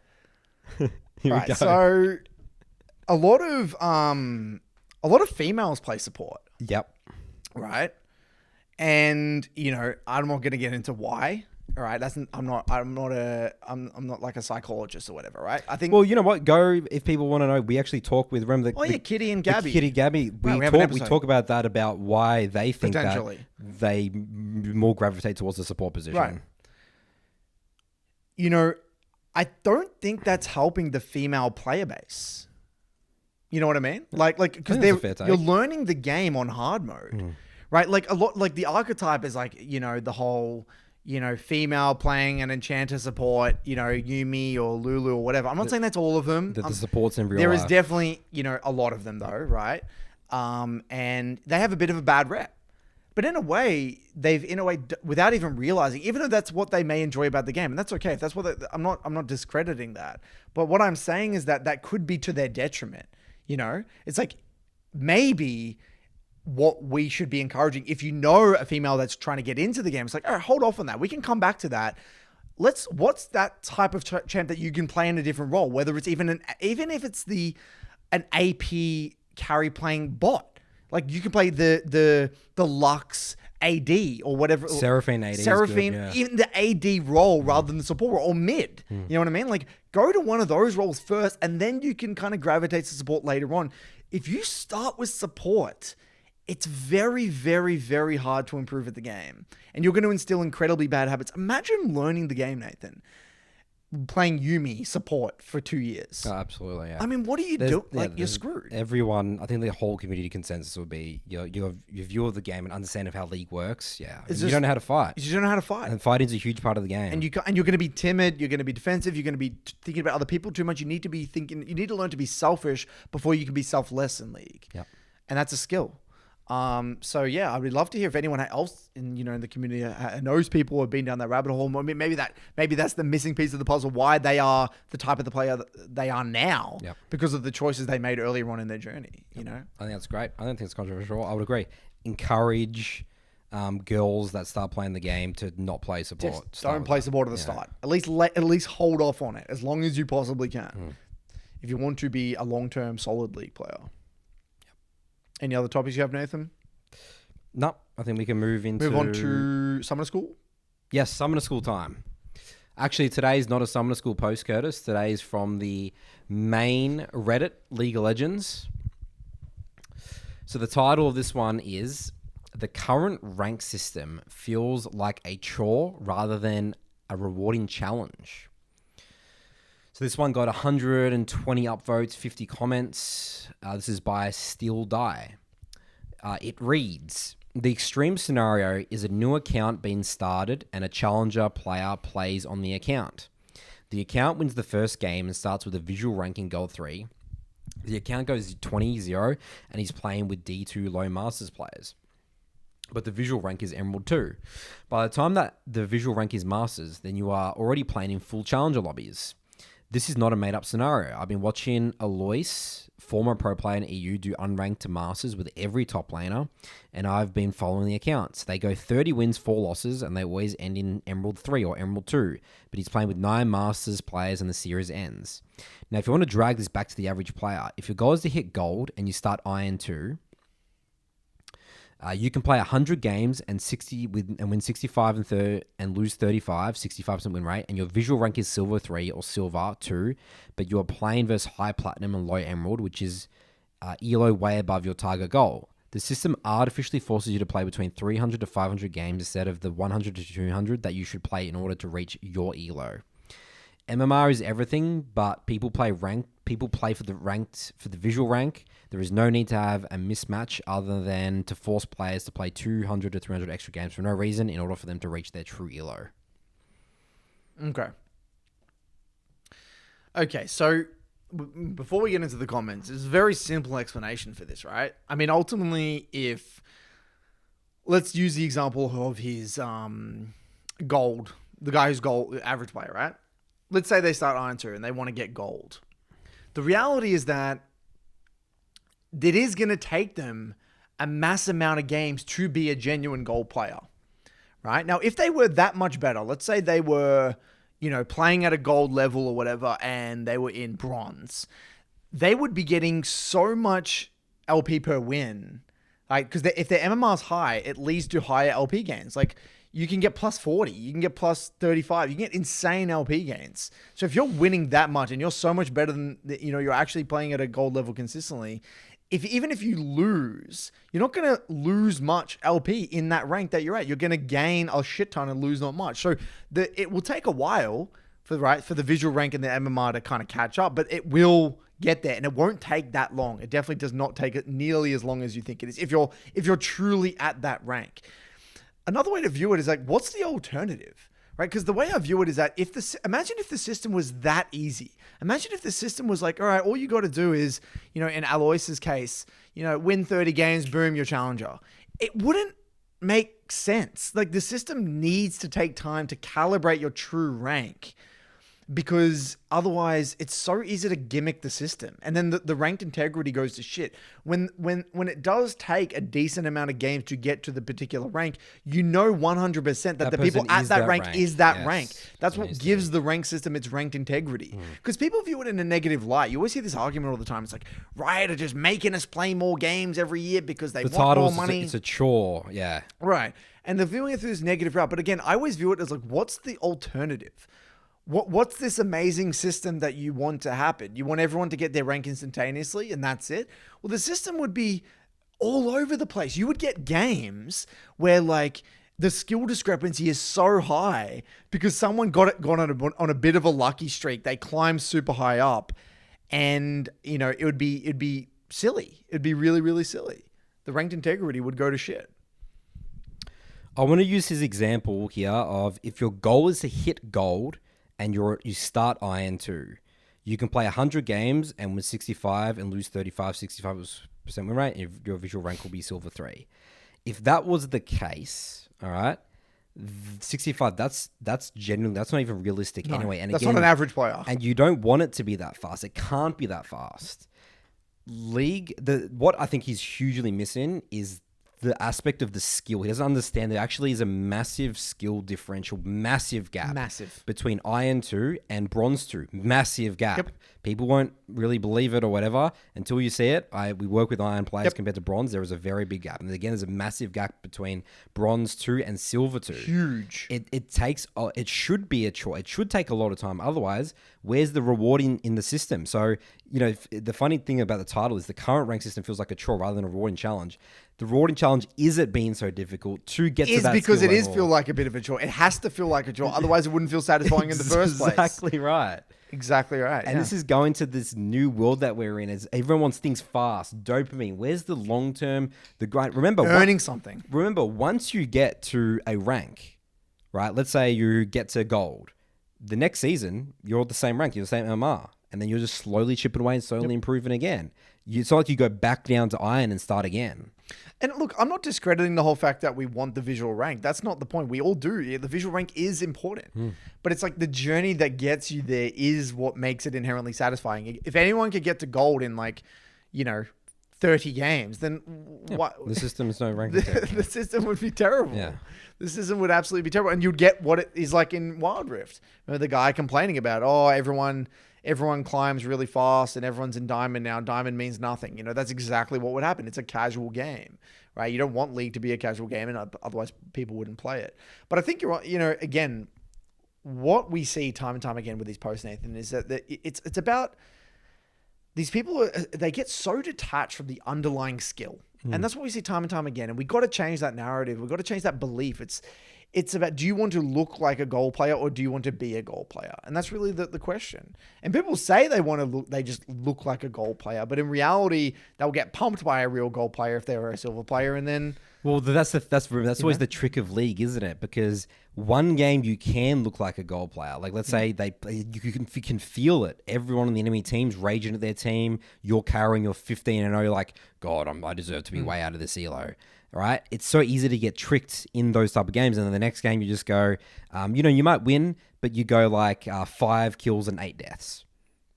[SPEAKER 2] Here we
[SPEAKER 1] Right,
[SPEAKER 2] go.
[SPEAKER 1] so a lot of females play support,
[SPEAKER 2] Yep.
[SPEAKER 1] right? And you know, I'm not going to get into why. All right, I'm not like a psychologist or whatever, right? I think.
[SPEAKER 2] Well, you know what? Go if people want to know. We actually talk with remember the
[SPEAKER 1] Kitty and
[SPEAKER 2] the
[SPEAKER 1] Gabby.
[SPEAKER 2] Kitty Gabby.
[SPEAKER 1] Right,
[SPEAKER 2] We
[SPEAKER 1] we have an
[SPEAKER 2] talk. We
[SPEAKER 1] episode.
[SPEAKER 2] talk about that about why they think that
[SPEAKER 1] Potentially.
[SPEAKER 2] they more gravitate towards the support position.
[SPEAKER 1] Right. You know, I don't think that's helping the female player base. You know what I mean? Like because
[SPEAKER 2] I think that's a fair
[SPEAKER 1] you're
[SPEAKER 2] take.
[SPEAKER 1] learning the game on hard mode, right? Like a lot, like the archetype is like, you know, the whole, you know, female playing an enchanter support, you know, Yumi or Lulu or whatever. I'm not saying that's all of them.
[SPEAKER 2] The supports in real
[SPEAKER 1] There
[SPEAKER 2] life.
[SPEAKER 1] is definitely, you know, a lot of them though, right? And they have a bit of a bad rep. But in a way, without even realizing, even though that's what they may enjoy about the game, and that's okay. If that's what I'm not discrediting that. But what I'm saying is that could be to their detriment. You know, it's like maybe what we should be encouraging. If you know a female that's trying to get into the game, it's like, all right, hold off on that. We can come back to that. What's that type of champ that you can play in a different role? Whether it's even if it's an AP carry playing bot. Like you can play the Lux AD or whatever.
[SPEAKER 2] Seraphine AD.
[SPEAKER 1] Seraphine,
[SPEAKER 2] is good, yeah.
[SPEAKER 1] even the AD role rather than the support role or mid. You know what I mean? Like go to one of those roles first and then you can kind of gravitate to support later on. If you start with support, it's very, very, very hard to improve at the game. And you're going to instill incredibly bad habits. Imagine learning the game, Nathan. Playing Yumi support for 2 years.
[SPEAKER 2] Oh, absolutely. Yeah.
[SPEAKER 1] I mean, what do you do? Like, you're screwed.
[SPEAKER 2] Everyone, I think the whole community consensus would be your view of the game and understanding of how League works. Yeah, you don't know how to fight.
[SPEAKER 1] You don't know how to fight.
[SPEAKER 2] And fighting's a huge part of the game.
[SPEAKER 1] And you're going to be timid. You're going to be defensive. You're going to be thinking about other people too much. You need to be thinking. You need to learn to be selfish before you can be selfless in League.
[SPEAKER 2] Yep.
[SPEAKER 1] And that's a skill. So yeah, I would love to hear if anyone else in the community knows people who have been down that rabbit hole. Maybe that's the missing piece of the puzzle. Why they are the type of the player that they are now, because of the choices they made earlier on in their journey. You know,
[SPEAKER 2] I think that's great. I don't think it's controversial. I would agree. Encourage girls that start playing the game to not play support.
[SPEAKER 1] Just don't play support at the start. At least hold off on it as long as you possibly can. If you want to be a long-term solid League player. Any other topics you have, Nathan?
[SPEAKER 2] No, I think we can move
[SPEAKER 1] on to Summoner School.
[SPEAKER 2] Yes, Summoner School time. Actually, today's not a Summoner School post, Curtis. Today is from the main Reddit, League of Legends. So the title of this one is, "The current rank system feels like a chore rather than a rewarding challenge." So this one got 120 upvotes, 50 comments. This is by Steel Die. It reads, "The extreme scenario is a new account being started and a challenger player plays on the account. The account wins the first game and starts with a visual ranking gold 3. The account goes 20-0 and he's playing with D2 low masters players. But the visual rank is Emerald 2. By the time that the visual rank is masters, then you are already playing in full challenger lobbies. This is not a made-up scenario. I've been watching Alois, former pro player in EU, do unranked to masters with every top laner, and I've been following the accounts. They go 30 wins, 4 losses, and they always end in Emerald 3 or Emerald 2, but he's playing with 9 masters players and the series ends. Now, if you want to drag this back to the average player, if your goal is to hit gold and you start Iron 2, You can play 100 games and win 65 and lose 35, 65% win rate, and your visual rank is silver 3 or silver 2, but you are playing versus high platinum and low emerald, which is elo way above your target goal. The system artificially forces you to play between 300 to 500 games instead of the 100 to 200 that you should play in order to reach your elo. MMR is everything, but people play ranked. People play for the visual rank. There is no need to have a mismatch other than to force players to play 200 to 300 extra games for no reason in order for them to reach their true elo.
[SPEAKER 1] Okay, so before we get into the comments, there's a very simple explanation for this, right? I mean, ultimately, let's use the example of his gold, the guy who's gold, average player, right? Let's say they start Iron 2 and they want to get gold. The reality is that it is going to take them a mass amount of games to be a genuine gold player, right? Now, if they were that much better, let's say they were, playing at a gold level or whatever, and they were in bronze, they would be getting so much LP per win. Like, because if their MMR's high, it leads to higher LP gains. Like, you can get plus 40, you can get plus 35, you can get insane LP gains. So if you're winning that much and you're so much better than, you're actually playing at a gold level consistently, even if you lose, you're not going to lose much LP in that rank that you're at. You're going to gain a shit ton and lose not much. So it will take a while for the visual rank and the MMR to kind of catch up, but it will get there, and it won't take that long. It definitely does not take it nearly as long as you think it is if you're truly at that rank. Another way to view it is like, what's the alternative, right? Because the way I view it is that imagine if the system was that easy. Imagine if the system was like, all right, all you got to do is, in Alois's case, win 30 games, boom, you're challenger. It wouldn't make sense. Like, the system needs to take time to calibrate your true rank, because otherwise it's so easy to gimmick the system, and then the ranked integrity goes to shit. When it does take a decent amount of games to get to the particular rank, 100% that the people at that rank is that rank. That's what gives the rank system its ranked integrity. Because people view it in a negative light. You always hear this argument all the time. It's like, Riot are just making us play more games every year because they want more money.
[SPEAKER 2] It's a chore, yeah.
[SPEAKER 1] Right. And they're viewing it through this negative route. But again, I always view it as like, what's the alternative? What's this amazing system that you want to happen? You want everyone to get their rank instantaneously and that's it? Well, the system would be all over the place. You would get games where like the skill discrepancy is so high because someone got on a bit of a lucky streak. They climbed super high up, and it'd be silly. It'd be really, really silly. The ranked integrity would go to shit.
[SPEAKER 2] I want to use his example here of if your goal is to hit gold and you start Iron 2, you can play 100 games and win 65 and lose 35, 65% win rate, and your visual rank will be silver 3. If that was the case, all right, 65, that's not even realistic anyway. And
[SPEAKER 1] that's not an average player.
[SPEAKER 2] And you don't want it to be that fast. It can't be that fast. What I think he's hugely missing is the aspect of the skill. He doesn't understand there actually is a massive skill differential, massive gap. Between Iron 2 and Bronze 2. Massive gap. Yep. People won't really believe it or whatever until you see it. We work with Iron players compared to Bronze. There is a very big gap. And again, there's a massive gap between Bronze 2 and Silver 2.
[SPEAKER 1] Huge.
[SPEAKER 2] It should be a chore. It should take a lot of time. Otherwise, where's the reward in the system? So, the funny thing about the title is the current rank system feels like a chore rather than a rewarding challenge. The rewarding challenge is it being so difficult to get to that
[SPEAKER 1] because
[SPEAKER 2] skill
[SPEAKER 1] it
[SPEAKER 2] level.
[SPEAKER 1] Feel like a bit of a chore. It has to feel like a chore. Otherwise, it wouldn't feel satisfying in the first place.
[SPEAKER 2] Exactly right.
[SPEAKER 1] Exactly right.
[SPEAKER 2] And this is going to this new world that we're in. As everyone wants things fast, dopamine. Where's the long term, the grind? Remember,
[SPEAKER 1] earning something.
[SPEAKER 2] Remember, once you get to a rank, right? Let's say you get to gold. The next season, you're at the same rank. You're the same MMR. And then you're just slowly chipping away and slowly improving again. It's not like you go back down to Iron and start again.
[SPEAKER 1] And look, I'm not discrediting the whole fact that we want the visual rank. That's not the point. We all do. The visual rank is important. But it's like the journey that gets you there is what makes it inherently satisfying. If anyone could get to gold in 30 games, then what?
[SPEAKER 2] The system is no ranking.
[SPEAKER 1] The system would be terrible.
[SPEAKER 2] Yeah.
[SPEAKER 1] The system would absolutely be terrible. And you'd get what it is like in Wild Rift. Remember the guy complaining about, oh, everyone climbs really fast and everyone's in Diamond now. Diamond means nothing. You know, that's exactly what would happen. It's a casual game, right? You don't want League to be a casual game, and otherwise people wouldn't play it. But I think you're right. You know, again, what we see time and time again with these posts, Nathan, is that it's about these people, they get so detached from the underlying skill. And that's what we see time and time again. And we got to change that narrative. We've got to change that belief. It's about, do you want to look like a goal player or do you want to be a goal player? And that's really the question. And people say they just look like a goal player, but in reality, they'll get pumped by a real goal player if they were a silver player. And then,
[SPEAKER 2] well, that's always the trick of League, isn't it? Because one game you can look like a goal player. Like, let's say you can feel it. Everyone on the enemy team's raging at their team. You're carrying your 15-0. Like, God, I deserve to be way out of this elo. Right? It's so easy to get tricked in those type of games. And then the next game you just go, you might win, but you go like 5 kills and 8 deaths.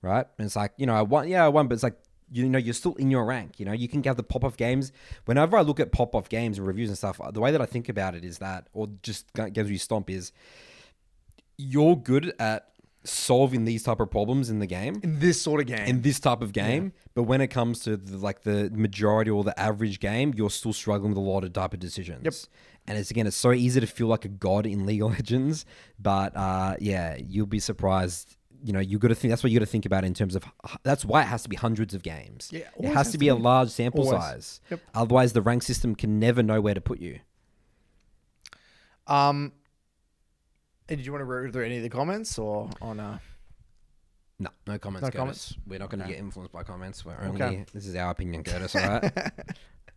[SPEAKER 2] Right? And it's like, I won, but it's like, you're still in your rank. You can have the pop-off games. Whenever I look at pop-off games and reviews and stuff, the way that I think about it is that, or just gives you stomp, is you're good at solving these type of problems in the game.
[SPEAKER 1] In this sort of game.
[SPEAKER 2] In this type of game. Yeah. But when it comes to the majority or the average game, you're still struggling with a lot of type of decisions.
[SPEAKER 1] Yep.
[SPEAKER 2] And it's so easy to feel like a god in League of Legends. But you'll be surprised. You got to think. That's what you got to think about in terms of. That's why it has to be hundreds of games.
[SPEAKER 1] Yeah,
[SPEAKER 2] it has to be a large sample size.
[SPEAKER 1] Yep.
[SPEAKER 2] Otherwise, the rank system can never know where to put you.
[SPEAKER 1] Did you want to read through any of the comments or on?
[SPEAKER 2] No comments.
[SPEAKER 1] No
[SPEAKER 2] Curtis.
[SPEAKER 1] comments.
[SPEAKER 2] We're not going to get influenced by comments. We're only. This is our opinion, Curtis. All right.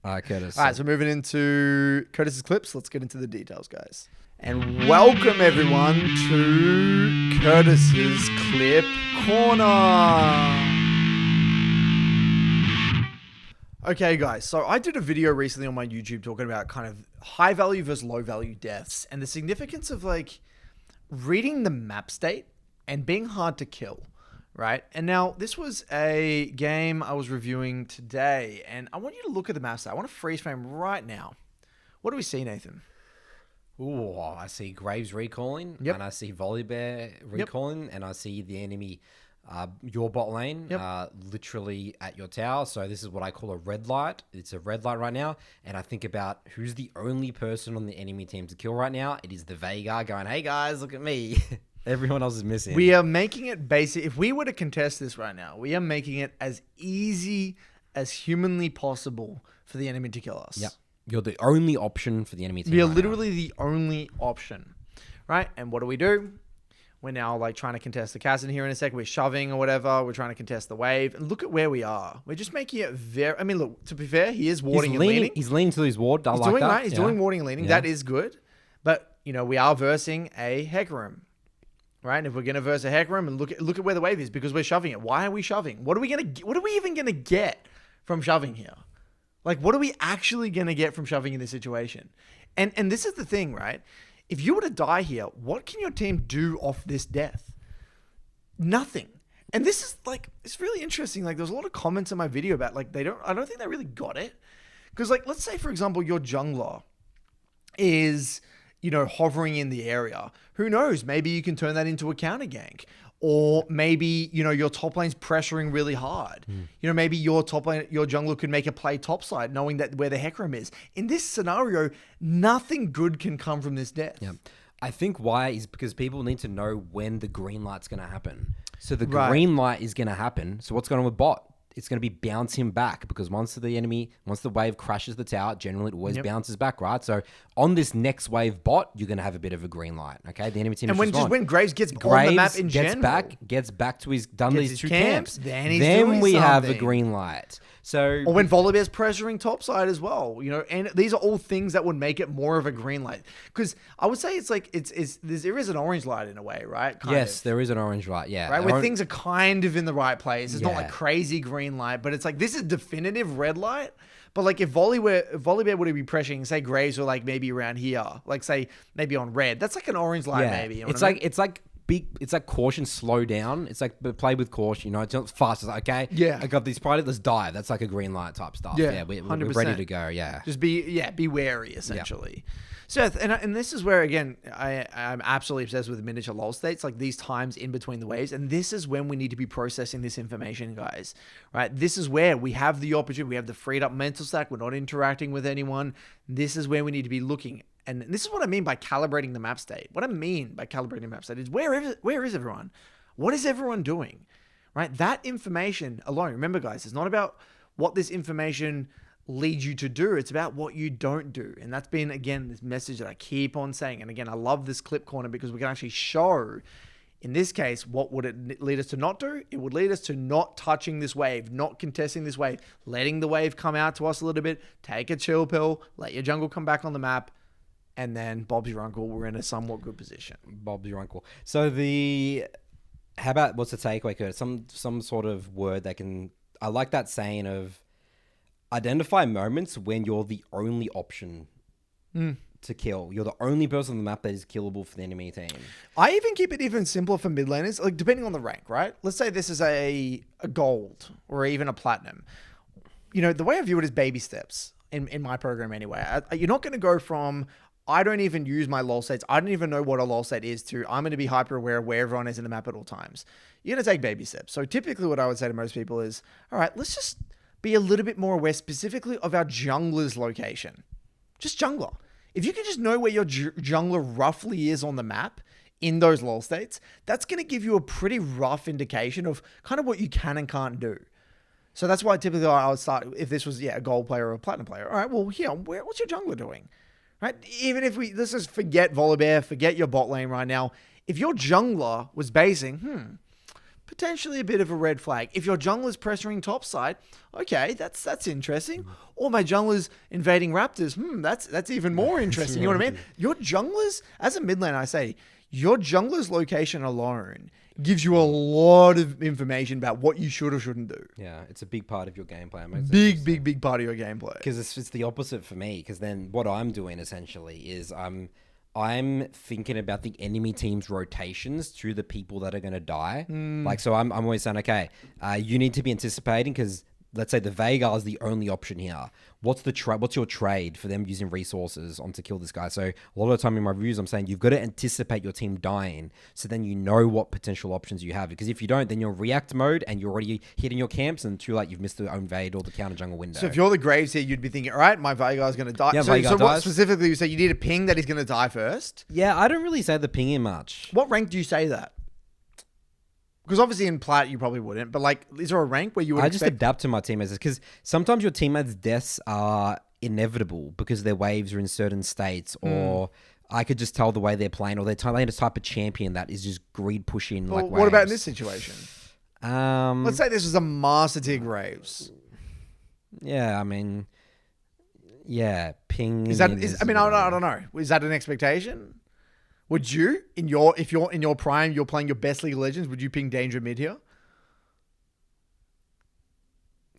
[SPEAKER 2] All right, Curtis.
[SPEAKER 1] All right. So moving into Curtis's clips. Let's get into the details, guys. And welcome everyone to Curtis's Clip Corner. Okay, guys. So I did a video recently on my YouTube talking about kind of high value versus low value deaths and the significance of like reading the map state and being hard to kill, right? And now this was a game I was reviewing today, and I want you to look at the map state. I want to freeze frame right now. What do we see, Nathan?
[SPEAKER 2] Oh, I see Graves recalling,
[SPEAKER 1] Yep.
[SPEAKER 2] and I see Volibear recalling, and I see the enemy, your bot lane, literally at your tower. So this is what I call a red light. It's a red light right now, and I think about who's the only person on the enemy team to kill right now. It is the Veigar going, hey guys, look at me. Everyone else is missing.
[SPEAKER 1] We are making it basic. If we were to contest this right now, we are making it as easy as humanly possible for the enemy to kill us.
[SPEAKER 2] Yep. You're the only option for the enemy team.
[SPEAKER 1] We are literally the only option, right? And what do? We're now like trying to contest the Cassin here in a second. We're shoving or whatever. We're trying to contest the wave. And look at where we are. We're just making it very... I mean, look, to be fair, he is warding and leaning.
[SPEAKER 2] He's leaning to his ward.
[SPEAKER 1] He's doing that. He's doing warding and leaning. Yeah. That is good. But, we are versing a Hecarim, right? And if we're going to verse a Hecarim and look at where the wave is because we're shoving it. Why are we shoving? What are we even going to get from shoving here? Like, what are we actually going to get from shoving in this situation? And this is the thing, right? If you were to die here, what can your team do off this death? Nothing. And this is like, it's really interesting. Like, there's a lot of comments in my video about like, I don't think they really got it. Because like, let's say for example, your jungler is, hovering in the area. Who knows? Maybe you can turn that into a counter gank. Or maybe, your top lane's pressuring really hard. Maybe your top lane, your jungler could make a play topside knowing that where the Hecarim is. In this scenario, nothing good can come from this death.
[SPEAKER 2] Yeah. I think why is because people need to know when the green light's going to happen. So the green light is going to happen. So what's going on with bot? It's going to be bounce him back because once the wave crashes the tower, generally it always bounces back, right? So on this next wave bot, you're going to have a bit of a green light, okay? The enemy team is
[SPEAKER 1] when Graves gets on the map in general,
[SPEAKER 2] gets back to his these two camps,
[SPEAKER 1] then
[SPEAKER 2] we have a green light. So
[SPEAKER 1] or when Volibear's pressuring topside as well, and these are all things that would make it more of a green light. Because I would say it's like there is an orange light in a way, right?
[SPEAKER 2] Yes, there is an orange light, yeah.
[SPEAKER 1] Right, where things are kind of in the right place. It's not like crazy green light, but it's like this is definitive red light. But like if Volibear would be pressuring, say Graves or like maybe around here, like say maybe on red, that's like an orange light maybe.
[SPEAKER 2] It's like it's like caution, slow down. It's like play with caution. It's not fast. It's like, okay,
[SPEAKER 1] Yeah.
[SPEAKER 2] I got this priority. Let's dive. That's like a green light type stuff.
[SPEAKER 1] Yeah,
[SPEAKER 2] we're
[SPEAKER 1] 100%.
[SPEAKER 2] ready to go. Yeah.
[SPEAKER 1] Just be wary, essentially. Seth, and this is where, again, I'm absolutely obsessed with miniature lull states, like these times in between the waves. And this is when we need to be processing this information, guys, right? This is where we have the opportunity. We have the freed up mental stack. We're not interacting with anyone. This is where we need to be looking. And this is what I mean by calibrating the map state. What I mean by calibrating the map state is where is everyone? What is everyone doing, right? That information alone, remember, guys, it's not about what this information leads you to do. It's about what you don't do. And that's been, again, this message that I keep on saying. And again, I love this clip corner because we can actually show, in this case, what would it lead us to not do? It would lead us to not touching this wave, not contesting this wave, letting the wave come out to us a little bit, take a chill pill, let your jungle come back on the map, and then Bob's your uncle. We're in a somewhat good position.
[SPEAKER 2] Bob's your uncle. So how about, what's the takeaway, Kurt? Some sort of word that can, I like that saying of, identify moments when you're the only option to kill. You're the only person on the map that is killable for the enemy team.
[SPEAKER 1] I even keep it even simpler for mid laners, like depending on the rank, right? Let's say this is a gold or even a platinum. The way I view it is baby steps in my program anyway. You're not going to go from, I don't even use my lull states, I don't even know what a lull state is, to I'm going to be hyper aware of where everyone is in the map at all times. You're going to take baby steps. So typically what I would say to most people is, all right, let's just be a little bit more aware specifically of our jungler's location. Just jungler. If you can just know where your jungler roughly is on the map in those lull states, that's going to give you a pretty rough indication of kind of what you can and can't do. So that's why typically I would start, if this was a gold player or a platinum player. All right, well, here, what's your jungler doing? Right? Even if let's just forget Volibear, forget your bot lane right now. If your jungler was basing, potentially a bit of a red flag. If your jungler's pressuring topside, okay, that's interesting. Or my jungler's invading raptors, that's even more interesting. You know what I mean? Your junglers, as a mid lane, I say, your jungler's location alone gives you a lot of information about what you should or shouldn't do.
[SPEAKER 2] Yeah, it's a big part of your gameplay.
[SPEAKER 1] Big part of your gameplay.
[SPEAKER 2] Because it's the opposite for me. Because then what I'm doing essentially is I'm thinking about the enemy team's rotations to the people that are going to die. Like, so I'm always saying, okay, you need to be anticipating, because let's say the Veigar is the only option here. What's your trade for them using resources on to kill this guy? So a lot of the time in my reviews, I'm saying you've got to anticipate your team dying, so then you know what potential options you have. Because if you don't, then you're react mode and you're already hitting your camps, and too late, you've missed the invade or the counter jungle window.
[SPEAKER 1] So if you're the Graves here, you'd be thinking, all right, my Veigar is going to die.
[SPEAKER 2] Yeah,
[SPEAKER 1] so what specifically you say? You need a ping that he's going to die first?
[SPEAKER 2] Yeah, I don't really say the pinging much.
[SPEAKER 1] What rank do you say that? Because obviously in plat you probably wouldn't, but like, is there a rank where you would
[SPEAKER 2] just adapt to my teammates, because sometimes your teammates' deaths are inevitable because their waves are in certain states, or I could just tell the way they're playing, or they're playing a type of champion that is just greed pushing.
[SPEAKER 1] Well,
[SPEAKER 2] like
[SPEAKER 1] what about in this situation?
[SPEAKER 2] Let's
[SPEAKER 1] say this was a Master Tier Graves.
[SPEAKER 2] Yeah, I mean, yeah, ping.
[SPEAKER 1] I don't know. Is that an expectation? Would you, if you're in your prime, you're playing your best League of Legends, would you ping Danger mid here?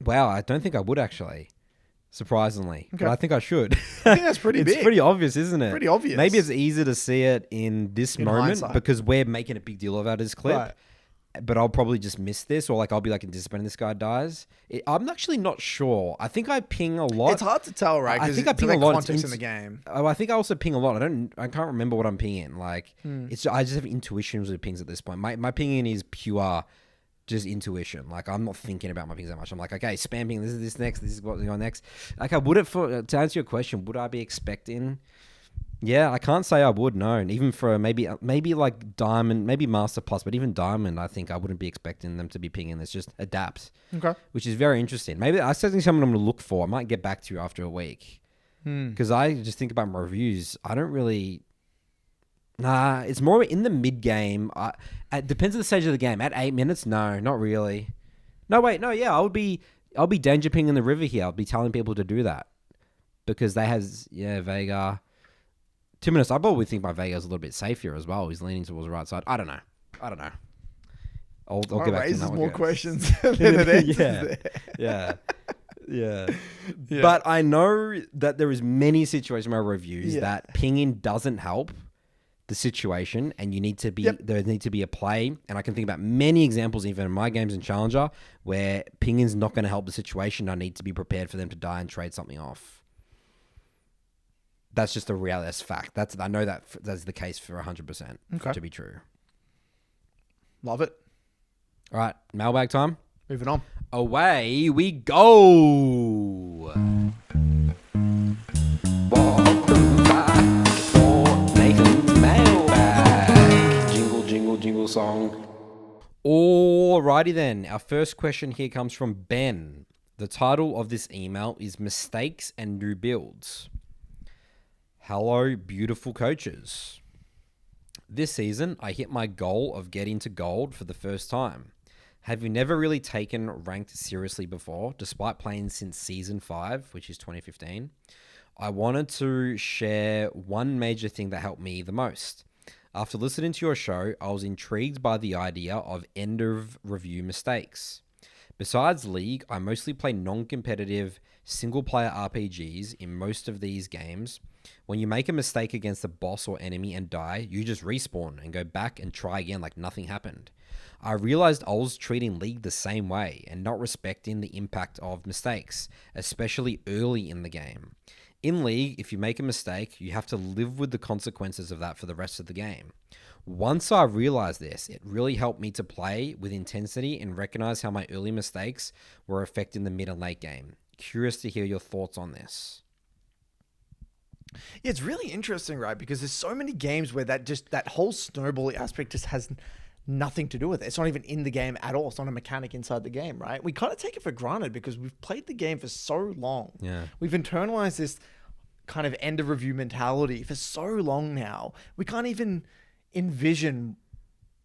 [SPEAKER 2] Wow, I don't think I would actually. Surprisingly. Okay. But I think I should.
[SPEAKER 1] I think that's pretty big.
[SPEAKER 2] It's pretty obvious, isn't it?
[SPEAKER 1] Pretty obvious.
[SPEAKER 2] Maybe it's easier to see it in this moment
[SPEAKER 1] hindsight,
[SPEAKER 2] because we're making a big deal about this clip.
[SPEAKER 1] Right.
[SPEAKER 2] But I'll probably just miss this, or like I'll be like anticipating this guy dies. I'm actually not sure. I think I ping a lot.
[SPEAKER 1] It's hard to tell, right?
[SPEAKER 2] I think I ping a lot.
[SPEAKER 1] Context in the game.
[SPEAKER 2] Oh, I think I also ping a lot. I can't remember what I'm pinging. Like I just have intuitions with pings at this point. My pinging is pure, just intuition. Like I'm not thinking about my pings that much. I'm like, okay, spam ping. This is this next. This is what's going next. Like I would to answer your question, would I be expecting? Yeah, I can't say I would, no. And even for maybe like Diamond, maybe Master Plus, but even Diamond, I think I wouldn't be expecting them to be pinging this. Just adapt. Okay. Which is very interesting. Maybe I certainly something I'm going to look for. I might get back to you after a week. Because I just think about my reviews. I don't really... Nah, it's more in the mid-game. It depends on the stage of the game. At 8 minutes, no, not really. No, wait, no, yeah, I'll be danger pinging the river here. I'll be telling people to do that. Because they has, Veigar... 2 minutes, I probably think my Veigar's a little bit safer as well. He's leaning towards the right side. I don't know. I'll get back to that.
[SPEAKER 1] More questions than it answers.
[SPEAKER 2] Yeah. But I know that there is many situations in my reviews that pinging doesn't help the situation, and you need to be
[SPEAKER 1] Yep.
[SPEAKER 2] there need to be a play. And I can think about many examples, even in my games in Challenger, where pinging's not going to help the situation. I need to be prepared for them to die and trade something off. That's just a reality. That's fact. I know that's the case for 100% to be true.
[SPEAKER 1] Love it.
[SPEAKER 2] All right, mailbag time.
[SPEAKER 1] Moving on.
[SPEAKER 2] Away we go. Welcome back for Nathan's mailbag. Jingle, jingle, jingle song. Alrighty then. Our first question here comes from Ben. The title of this email is Mistakes and New Builds. Hello, beautiful coaches. This season, I hit my goal of getting to gold for the first time. Have you never really taken ranked seriously before, despite playing since season 5, which is 2015? I wanted to share one major thing that helped me the most. After listening to your show, I was intrigued by the idea of end of review mistakes. Besides League, I mostly play non-competitive single-player RPGs in most of these games. When you make a mistake against a boss or enemy and die, you just respawn and go back and try again like nothing happened. I realized I was treating League the same way and not respecting the impact of mistakes, especially early in the game. In League, if you make a mistake, you have to live with the consequences of that for the rest of the game. Once I realized this, it really helped me to play with intensity and recognize how my early mistakes were affecting the mid and late game. Curious to hear your thoughts on this.
[SPEAKER 1] Yeah, it's really interesting, right? Because there's so many games where that whole snowballing aspect just has nothing to do with it. It's not even in the game at all. It's not a mechanic inside the game, right? We kind of take it for granted because we've played the game for so long.
[SPEAKER 2] Yeah.
[SPEAKER 1] We've internalized this kind of end of review mentality for so long now. We can't even envision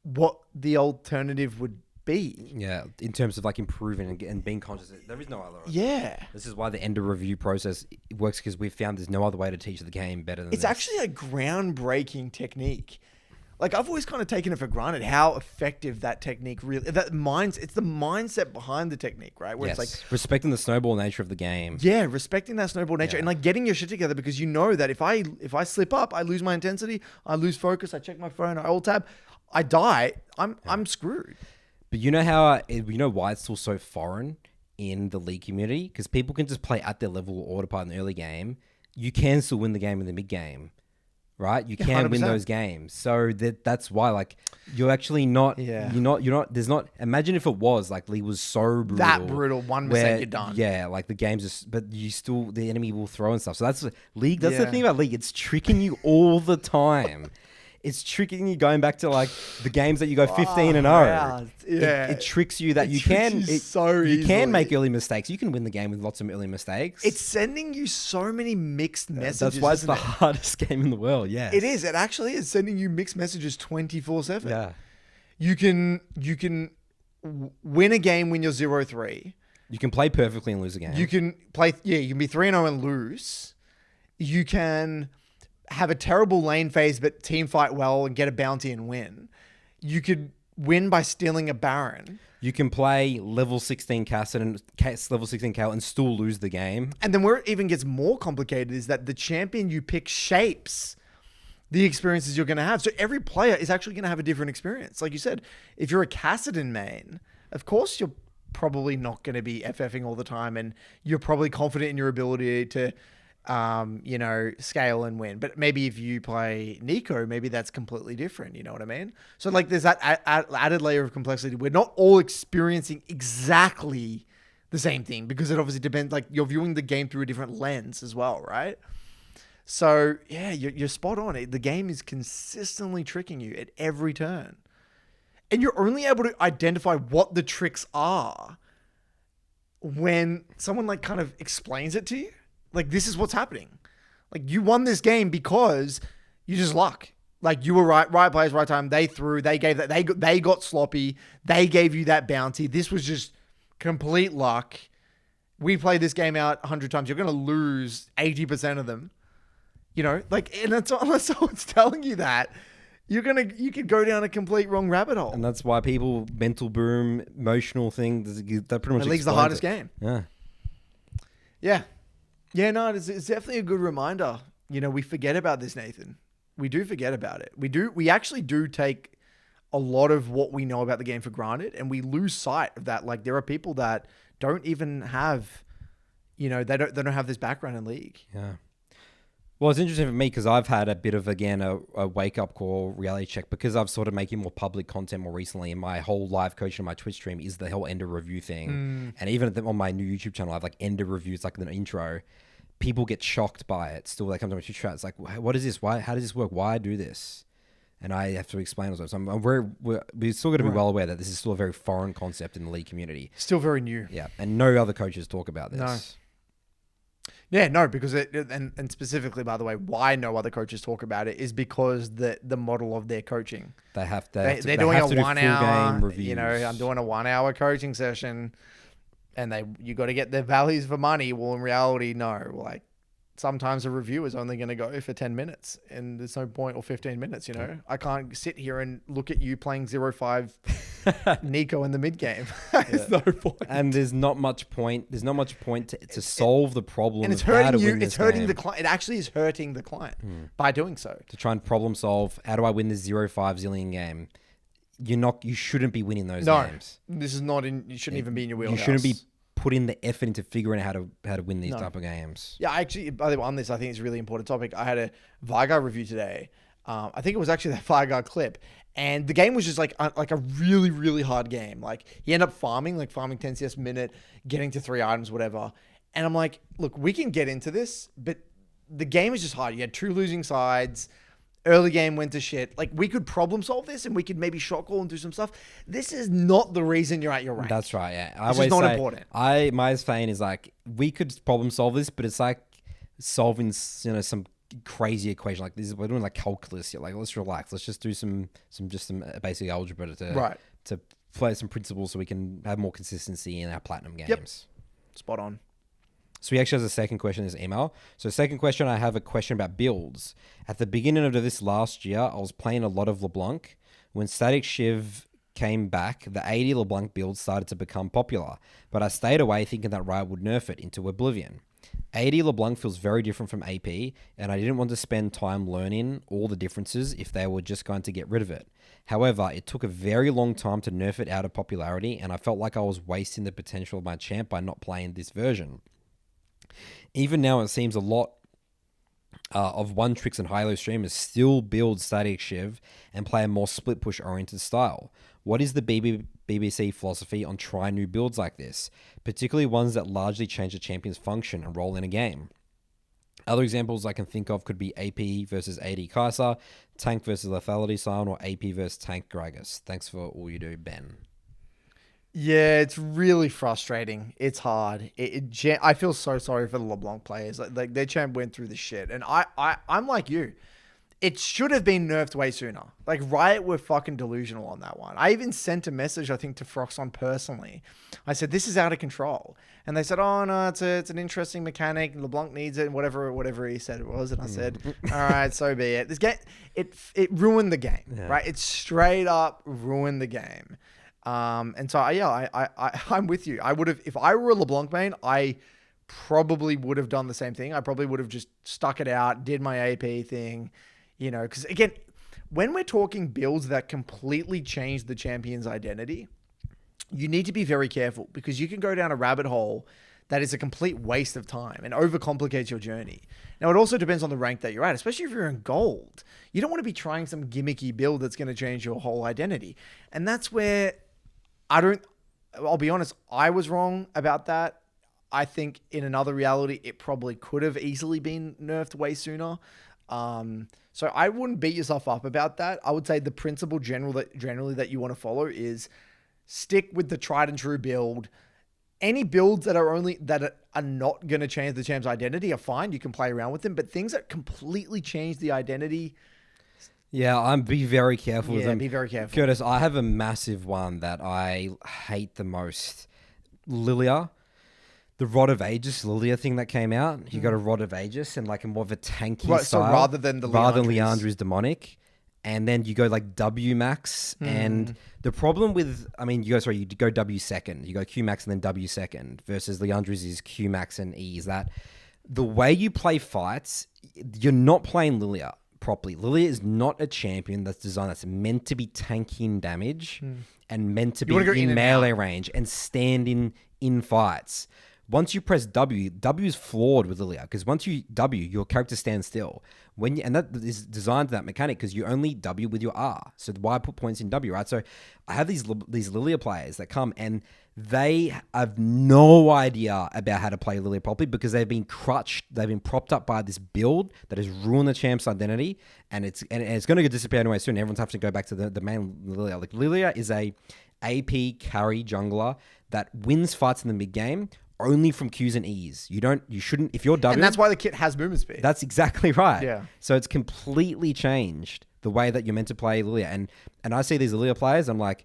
[SPEAKER 1] what the alternative would be.
[SPEAKER 2] Yeah, in terms of like improving and being conscious. There is no other.
[SPEAKER 1] Yeah.
[SPEAKER 2] This is why the end of review process works, because we've found there's no other way to teach the game better than
[SPEAKER 1] It's
[SPEAKER 2] this.
[SPEAKER 1] actually a groundbreaking technique. Like, I've always kind of taken it for granted how effective that technique really, it's the mindset behind the technique, right? Where
[SPEAKER 2] yes.
[SPEAKER 1] it's like
[SPEAKER 2] Respecting the snowball nature of the game.
[SPEAKER 1] Yeah, respecting that snowball nature and like getting your shit together, because you know that if I slip up, I lose my intensity, I lose focus, I check my phone, I alt tab, I die, I'm screwed.
[SPEAKER 2] But you know why it's still so foreign in the League community? Because people can just play at their level or autopilot in the early game. You can still win the game in the mid game, right? You can
[SPEAKER 1] 100%.
[SPEAKER 2] win those games. So that's why, like, you're actually not.
[SPEAKER 1] Yeah.
[SPEAKER 2] You're not. There's not. Imagine if it was like League was so brutal.
[SPEAKER 1] That brutal, one mistake you're done.
[SPEAKER 2] Yeah, like the games just. But you still, the enemy will throw and stuff. So that's League. That's the
[SPEAKER 1] Yeah.
[SPEAKER 2] thing about League. It's tricking you all the time. It's tricking you going back to like the games that you go 15 and 0.
[SPEAKER 1] wow. Yeah.
[SPEAKER 2] It tricks you that
[SPEAKER 1] It
[SPEAKER 2] you
[SPEAKER 1] tricks
[SPEAKER 2] can
[SPEAKER 1] you so
[SPEAKER 2] you
[SPEAKER 1] easily.
[SPEAKER 2] can make early mistakes. You can win the game with lots of early mistakes.
[SPEAKER 1] It's sending you so many mixed messages.
[SPEAKER 2] That's why it's
[SPEAKER 1] isn't
[SPEAKER 2] the
[SPEAKER 1] it?
[SPEAKER 2] hardest game in the world. Yeah,
[SPEAKER 1] It is. It actually is sending you mixed messages 24/7.
[SPEAKER 2] Yeah,
[SPEAKER 1] You can win a game when you're 0-3.
[SPEAKER 2] you can play perfectly and lose a game.
[SPEAKER 1] You can play. Yeah, you can be 3-0 and lose. You can have a terrible lane phase, but team fight well and get a bounty and win. You could win by stealing a Baron.
[SPEAKER 2] You can play level 16 level 16 KO and still lose the game.
[SPEAKER 1] And then where it even gets more complicated is that the champion you pick shapes the experiences you're going to have. So every player is actually going to have a different experience. Like you said, if you're a Kassadin main, of course you're probably not going to be FFing all the time, and you're probably confident in your ability to scale and win. But maybe if you play Nico, maybe that's completely different. You know what I mean? So like there's that added layer of complexity. We're not all experiencing exactly the same thing, because it obviously depends. Like, you're viewing the game through a different lens as well, right? So yeah, you're spot on. The game is consistently tricking you at every turn. And you're only able to identify what the tricks are when someone like kind of explains it to you. Like, this is what's happening. Like, you won this game because you just luck. Like, you were right place, right time. They threw, they gave that, they got sloppy. They gave you that bounty. This was just complete luck. We played this game out 100 times. You're going to lose 80% of them. You know, like, and that's unless someone's telling you that, you could go down a complete wrong rabbit hole.
[SPEAKER 2] And that's why people, mental boom, emotional thing, that pretty much
[SPEAKER 1] League's the hardest game.
[SPEAKER 2] Yeah.
[SPEAKER 1] Yeah. Yeah, no, it's definitely a good reminder. You know, we forget about this, Nathan. we do forget about it. We actually do take a lot of what we know about the game for granted, and we lose sight of that. Like there are people that don't even have, they don't have this background in League.
[SPEAKER 2] Yeah. Well, it's interesting for me because I've had a bit of, again, a wake-up call reality check because I've sort of making more public content more recently, and my whole live coaching on my Twitch stream is the whole end of review thing. And even on my new YouTube channel, I have like end of reviews, like an intro. People get shocked by it. Still, they come to my Twitch chat. It's like, what is this? Why? How does this work? Why do this? And I have to explain also. So we're still got to be well aware that this is still a very foreign concept in the League community.
[SPEAKER 1] Still very new.
[SPEAKER 2] Yeah, and no other coaches talk about this.
[SPEAKER 1] No. Yeah, no, because and specifically, by the way, why no other coaches talk about it is because the model of their coaching.
[SPEAKER 2] They're
[SPEAKER 1] doing a 1 hour
[SPEAKER 2] game reviews.
[SPEAKER 1] I'm doing a 1 hour coaching session, and you got to get their values for money. Well, in reality, no. Like sometimes a review is only going to go for 10 minutes, and there's no point, or 15 minutes. I can't sit here and look at you playing 0-5 Nico in the mid game. There's no point.
[SPEAKER 2] And there's not much point. There's not much point to solve the problem.
[SPEAKER 1] And it's hurting you. It's hurting the client. It actually is hurting the client by doing so.
[SPEAKER 2] To try and problem solve. How do I win this 0-5 zillion game? You shouldn't be winning those games.
[SPEAKER 1] This is not in. You shouldn't even be in your wheelhouse.
[SPEAKER 2] You shouldn't be putting the effort into figuring out how to win these type of games.
[SPEAKER 1] Yeah, actually, by the way, on this, I think it's a really important topic. I had a Vigar review today. I think it was actually that Vigar clip. And the game was just like a really, really hard game. Like he ended up farming 10 CS a minute, getting to 3 items, whatever. And I'm like, look, we can get into this, but the game is just hard. You had 2 losing sides. Early game went to shit. Like we could problem solve this, and we could maybe shot call and do some stuff. This is not the reason you're at your rank.
[SPEAKER 2] That's right. Yeah,
[SPEAKER 1] This is not important.
[SPEAKER 2] My saying is like we could problem solve this, but it's like solving some crazy equation like this. We're doing like calculus here. Like let's relax. Let's just do some basic algebra to play some principles so we can have more consistency in our platinum games.
[SPEAKER 1] Yep. Spot on.
[SPEAKER 2] So he actually has a second question in his email. So second question, I have a question about builds. At the beginning of this last year, I was playing a lot of LeBlanc. When Static Shiv came back, the 80 LeBlanc build started to become popular, but I stayed away thinking that Riot would nerf it into Oblivion. 80 LeBlanc feels very different from AP, and I didn't want to spend time learning all the differences if they were just going to get rid of it. However, it took a very long time to nerf it out of popularity, and I felt like I was wasting the potential of my champ by not playing this version. Even now, it seems a lot of one tricks and high-low streamers still build Static Shiv and play a more split push oriented style. What is the BBC philosophy on trying new builds like this, particularly ones that largely change the champion's function and role in a game? Other examples I can think of could be AP versus AD Kai'Sa, Tank versus Lethality Sion, or AP versus Tank Gragas. Thanks for all you do, Ben.
[SPEAKER 1] Yeah, it's really frustrating. It's hard. I feel so sorry for the LeBlanc players. Like their champ went through the shit, and I'm like you. It should have been nerfed way sooner. Like Riot were fucking delusional on that one. I even sent a message, I think, to Froxon personally. I said, this is out of control. And they said, oh no, it's an interesting mechanic. LeBlanc needs it, and whatever he said it was. And I said, all right, so be it. This game, it ruined the game, right? It straight up ruined the game. And so I'm with you. I would have, if I were a LeBlanc main, I probably would have done the same thing. I probably would have just stuck it out, did my AP thing. Because again, when we're talking builds that completely change the champion's identity, you need to be very careful because you can go down a rabbit hole that is a complete waste of time and overcomplicates your journey. Now, it also depends on the rank that you're at, especially if you're in gold. You don't want to be trying some gimmicky build that's going to change your whole identity. And that's where I'll be honest, I was wrong about that. I think in another reality, it probably could have easily been nerfed way sooner. So I wouldn't beat yourself up about that. I would say the principle generally that you want to follow is stick with the tried and true build. Any builds that are not going to change the champ's identity are fine. You can play around with them, but things that completely change the identity.
[SPEAKER 2] Yeah, be very careful with them.
[SPEAKER 1] Be very careful.
[SPEAKER 2] Curtis, I have a massive one that I hate the most. Lilia. The Rod of Aegis Lilia thing that came out. You got a Rod of Aegis and like a more of a tanky style. So
[SPEAKER 1] rather than
[SPEAKER 2] Liandra's demonic. And then you go like W max. And the problem with, you go W second. You go Q max and then W second versus Liandra's is Q max and E. Is that the way you play fights, you're not playing Lilia. properly. Lilia is not a champion that's meant to be tanking damage and meant to be in melee range and stand in fights. Once you press W is flawed with Lilia because once you W, your character stands still. And that is designed to that mechanic because you only W with your R. So why put points in W, right? So I have these Lilia players that come and they have no idea about how to play Lilia properly because they've been crutched. They've been propped up by this build that has ruined the champ's identity, and it's going to disappear anyway soon. Everyone's having to go back to the main Lilia. Like Lilia is a AP carry jungler that wins fights in the mid game only from Qs and Es. You shouldn't if you're W.
[SPEAKER 1] And that's why the kit has movement speed.
[SPEAKER 2] That's exactly right.
[SPEAKER 1] Yeah.
[SPEAKER 2] So it's completely changed the way that you're meant to play Lilia, and I see these Lilia players. I'm like,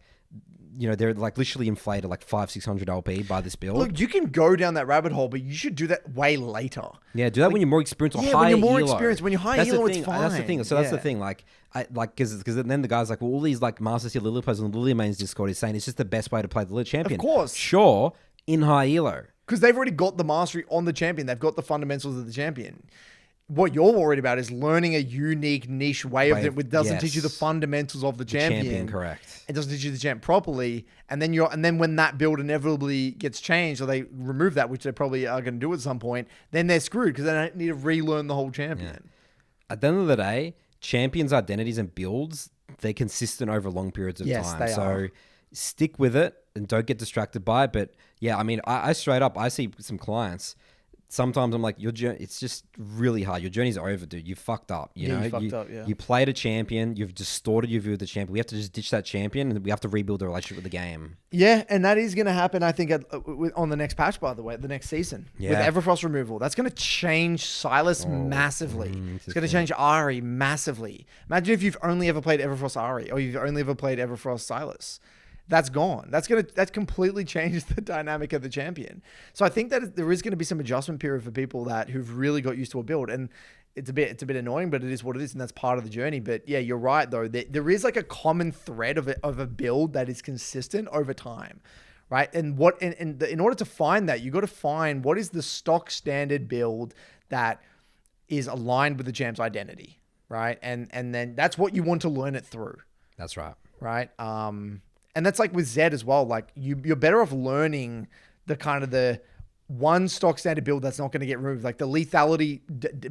[SPEAKER 2] they're like literally inflated like 500-600 LP by this build.
[SPEAKER 1] Look, you can go down that rabbit hole, but you should do that way later.
[SPEAKER 2] Yeah, do that when you're more experienced or higher
[SPEAKER 1] when you're more
[SPEAKER 2] elo.
[SPEAKER 1] experienced. When you're higher elo, it's fine.
[SPEAKER 2] That's the thing. So that's the thing. Like, because then the guys like, well, all these like Master Tier Lilia players on the Lilia mains Discord is saying it's just the best way to play the Lilia champion.
[SPEAKER 1] Of course.
[SPEAKER 2] Sure, in high elo.
[SPEAKER 1] Because they've already got the mastery on the champion. They've got the fundamentals of the champion. What you're worried about is learning a unique niche way of it, which doesn't teach you the fundamentals of the champion.
[SPEAKER 2] Correct.
[SPEAKER 1] It doesn't teach you the champ properly, and then when that build inevitably gets changed or they remove that, which they probably are going to do at some point, then they're screwed because they don't need to relearn the whole champion.
[SPEAKER 2] Yeah. At the end of the day, champions' identities and builds, they're consistent over long periods of time.
[SPEAKER 1] They are.
[SPEAKER 2] Stick with it and don't get distracted by it. But yeah, I mean, I straight up, I see some clients. Sometimes I'm like, your journey, it's just really hard. Your journey's over, dude. You fucked up. You
[SPEAKER 1] you
[SPEAKER 2] played a champion. You've distorted your view of the champion. We have to just ditch that champion and we have to rebuild the relationship with the game.
[SPEAKER 1] Yeah, and that is going to happen, I think, on the next patch, by the way, the next season.
[SPEAKER 2] Yeah.
[SPEAKER 1] With Everfrost removal. That's going to change Silas massively. It's going to change Ari massively. Imagine if you've only ever played Everfrost Ari or you've only ever played Everfrost Silas. That's gone. That's completely changed the dynamic of the champion. So I think that there is going to be some adjustment period for people who've really got used to a build, and it's a bit annoying, but it is what it is, and that's part of the journey. But yeah, you're right though. There is like a common thread of a build that is consistent over time, right? And in order to find that, you got to find what is the stock standard build that is aligned with the champ's identity, right? And then that's what you want to learn it through.
[SPEAKER 2] That's right.
[SPEAKER 1] Right. And that's like with Zed as well. Like you're better off learning the one stock standard build that's not going to get removed, like the lethality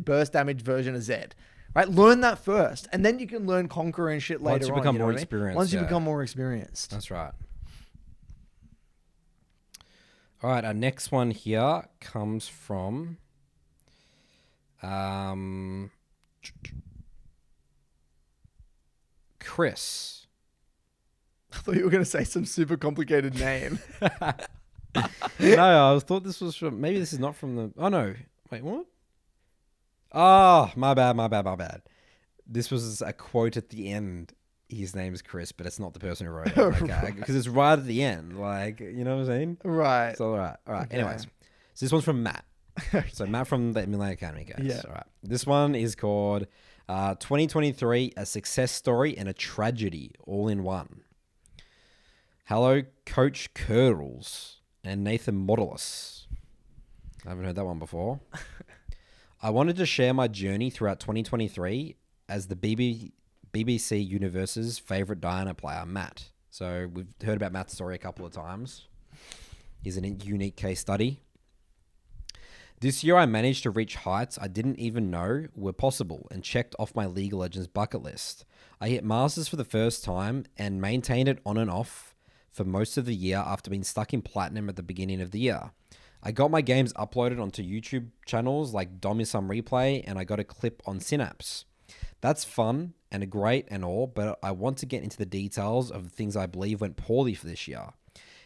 [SPEAKER 1] burst damage version of Zed, right? Learn that first, and then you can learn Conqueror and shit later on.
[SPEAKER 2] Once you become more experienced.
[SPEAKER 1] Once you become more experienced.
[SPEAKER 2] That's right. All right, our next one here comes from Chris.
[SPEAKER 1] I thought you were going to say some super complicated name.
[SPEAKER 2] No, I thought this was from... Maybe this is not from the... Oh, no. Wait, what? Oh, my bad. This was a quote at the end. His name is Chris, but it's not the person who wrote it. Because it's right at the end. Like, you know what I'm saying?
[SPEAKER 1] Right.
[SPEAKER 2] It's all right. All right.
[SPEAKER 1] Okay.
[SPEAKER 2] Anyways. So this one's from Matt. So Matt from the Millennium Academy, guys.
[SPEAKER 1] Yeah.
[SPEAKER 2] All right. This one is called 2023, A Success Story and a Tragedy All in One. Hello, Coach Curdles and Nathan Modulus. I haven't heard that one before. I wanted to share my journey throughout 2023 as the BBC Universe's favorite Diana player, Matt. So we've heard about Matt's story a couple of times. He's a unique case study. This year I managed to reach heights I didn't even know were possible and checked off my League of Legends bucket list. I hit Masters for the first time and maintained it on and off for most of the year after being stuck in Platinum at the beginning of the year. I got my games uploaded onto YouTube channels like Domisum Replay, and I got a clip on Synapse. That's fun and great and all, but I want to get into the details of the things I believe went poorly for this year.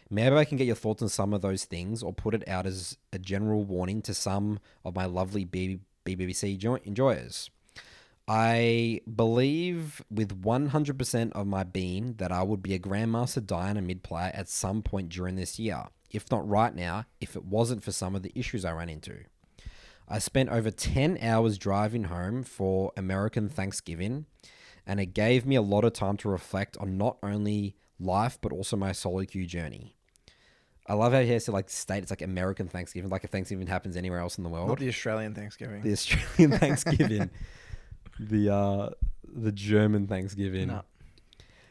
[SPEAKER 2] Maybe I can get your thoughts on some of those things or put it out as a general warning to some of my lovely BBC enjoyers. I believe with 100% of my being that I would be a Grandmaster Diana mid player at some point during this year, if not right now, if it wasn't for some of the issues I ran into. I spent over 10 hours driving home for American Thanksgiving, and it gave me a lot of time to reflect on not only life, but also my solo queue journey. I love how he has to state it's like American Thanksgiving, like if Thanksgiving happens anywhere else in the world.
[SPEAKER 1] Not the Australian Thanksgiving.
[SPEAKER 2] The Australian Thanksgiving. The German Thanksgiving.
[SPEAKER 1] No.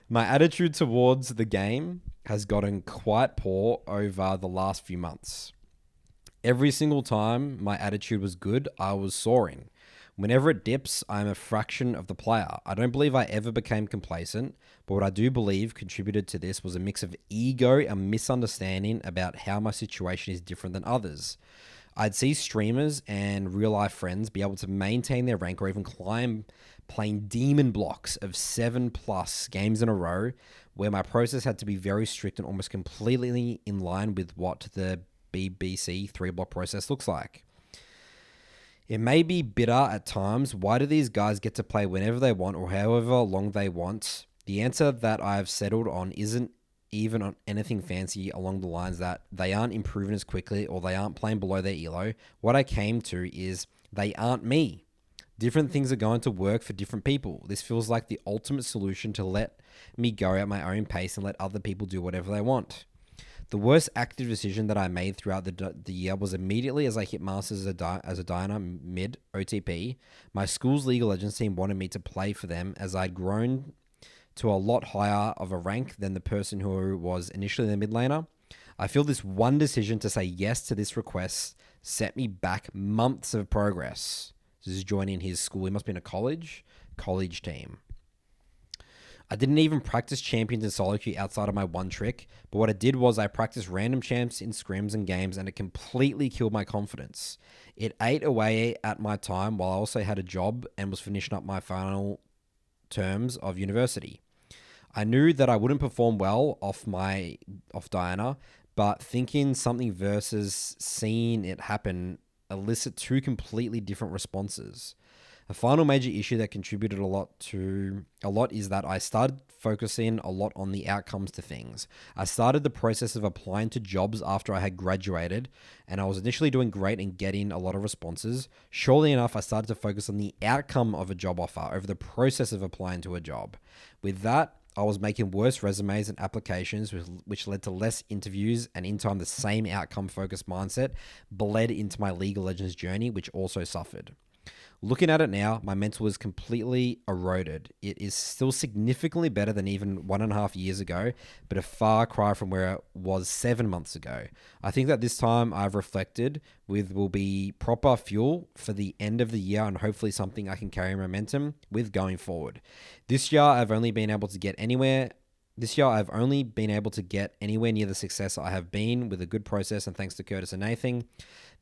[SPEAKER 2] My attitude towards the game has gotten quite poor over the last few months. Every single time my attitude was good, I was soaring. Whenever it dips, I am a fraction of the player. I don't believe I ever became complacent, but what I do believe contributed to this was a mix of ego and misunderstanding about how my situation is different than others. I'd see streamers and real life friends be able to maintain their rank or even climb playing demon blocks of 7+ games in a row, where my process had to be very strict and almost completely in line with what the BBC 3-block process looks like. It may be bitter at times. Why do these guys get to play whenever they want or however long they want? The answer that I have settled on isn't even on anything fancy along the lines that they aren't improving as quickly or they aren't playing below their elo. What I came to is they aren't me. Different things are going to work for different people. This feels like the ultimate solution to let me go at my own pace and let other people do whatever they want. The worst active decision that I made throughout the year was immediately as I hit Masters as a Diana mid OTP, my school's League of Legends team wanted me to play for them as I'd grown to a lot higher of a rank than the person who was initially the mid laner. I feel this one decision to say yes to this request set me back months of progress. This is joining his school. He must be in a college team. I didn't even practice champions in solo queue outside of my one trick, but what I did was I practiced random champs in scrims and games, and it completely killed my confidence. It ate away at my time while I also had a job and was finishing up my final terms of university. I knew that I wouldn't perform well off Diana, but thinking something versus seeing it happen elicit two completely different responses. A final major issue that contributed a lot is that I started focusing a lot on the outcomes to things. I started the process of applying to jobs after I had graduated, and I was initially doing great and getting a lot of responses. Surely enough, I started to focus on the outcome of a job offer over the process of applying to a job. With that, I was making worse resumes and applications, which led to less interviews, and in time, the same outcome-focused mindset bled into my League of Legends journey, which also suffered. Looking at it now, my mental is completely eroded. It is still significantly better than even 1.5 years ago, but a far cry from where it was 7 months ago. I think that this time I've reflected with will be proper fuel for the end of the year and hopefully something I can carry momentum with going forward. This year I've only been able to get anywhere near the success I have been with a good process, and thanks to Curtis and Nathan.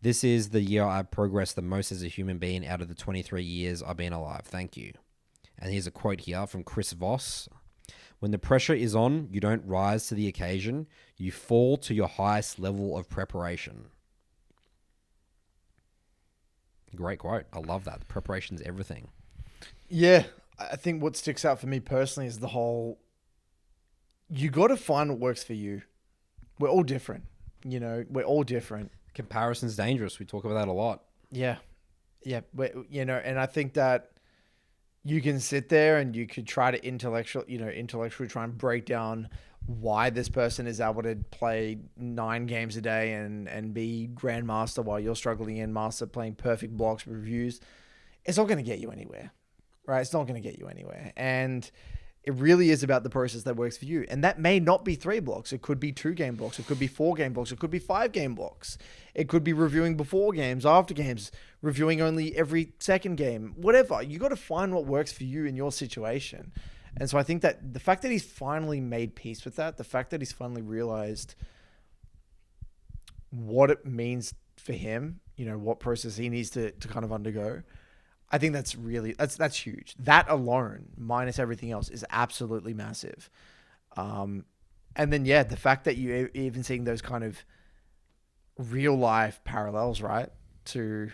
[SPEAKER 2] This is the year I've progressed the most as a human being out of the 23 years I've been alive. Thank you. And here's a quote here from Chris Voss. When the pressure is on, you don't rise to the occasion. You fall to your highest level of preparation. Great quote. I love that. Preparation's everything.
[SPEAKER 1] Yeah. I think what sticks out for me personally is the whole, you got to find what works for you. We're all different. We're all different.
[SPEAKER 2] Comparison's dangerous. We talk about that a lot.
[SPEAKER 1] Yeah. Yeah. But, and I think that you can sit there and you could try to intellectually try and break down why this person is able to play 9 games a day and be grandmaster while you're struggling in master playing perfect blocks reviews. It's not going to get you anywhere, right? It's not going to get you anywhere. And it really is about the process that works for you. And that may not be 3 blocks. It could be 2 game blocks. It could be 4 game blocks. It could be 5 game blocks. It could be reviewing before games, after games, reviewing only every second game, whatever. You got to find what works for you in your situation. And so I think that the fact that he's finally made peace with that, the fact that he's finally realized what it means for him, what process he needs to kind of undergo, I think that's huge. That alone, minus everything else, is absolutely massive. And then, the fact that you even seeing those kind of real life parallels, right? To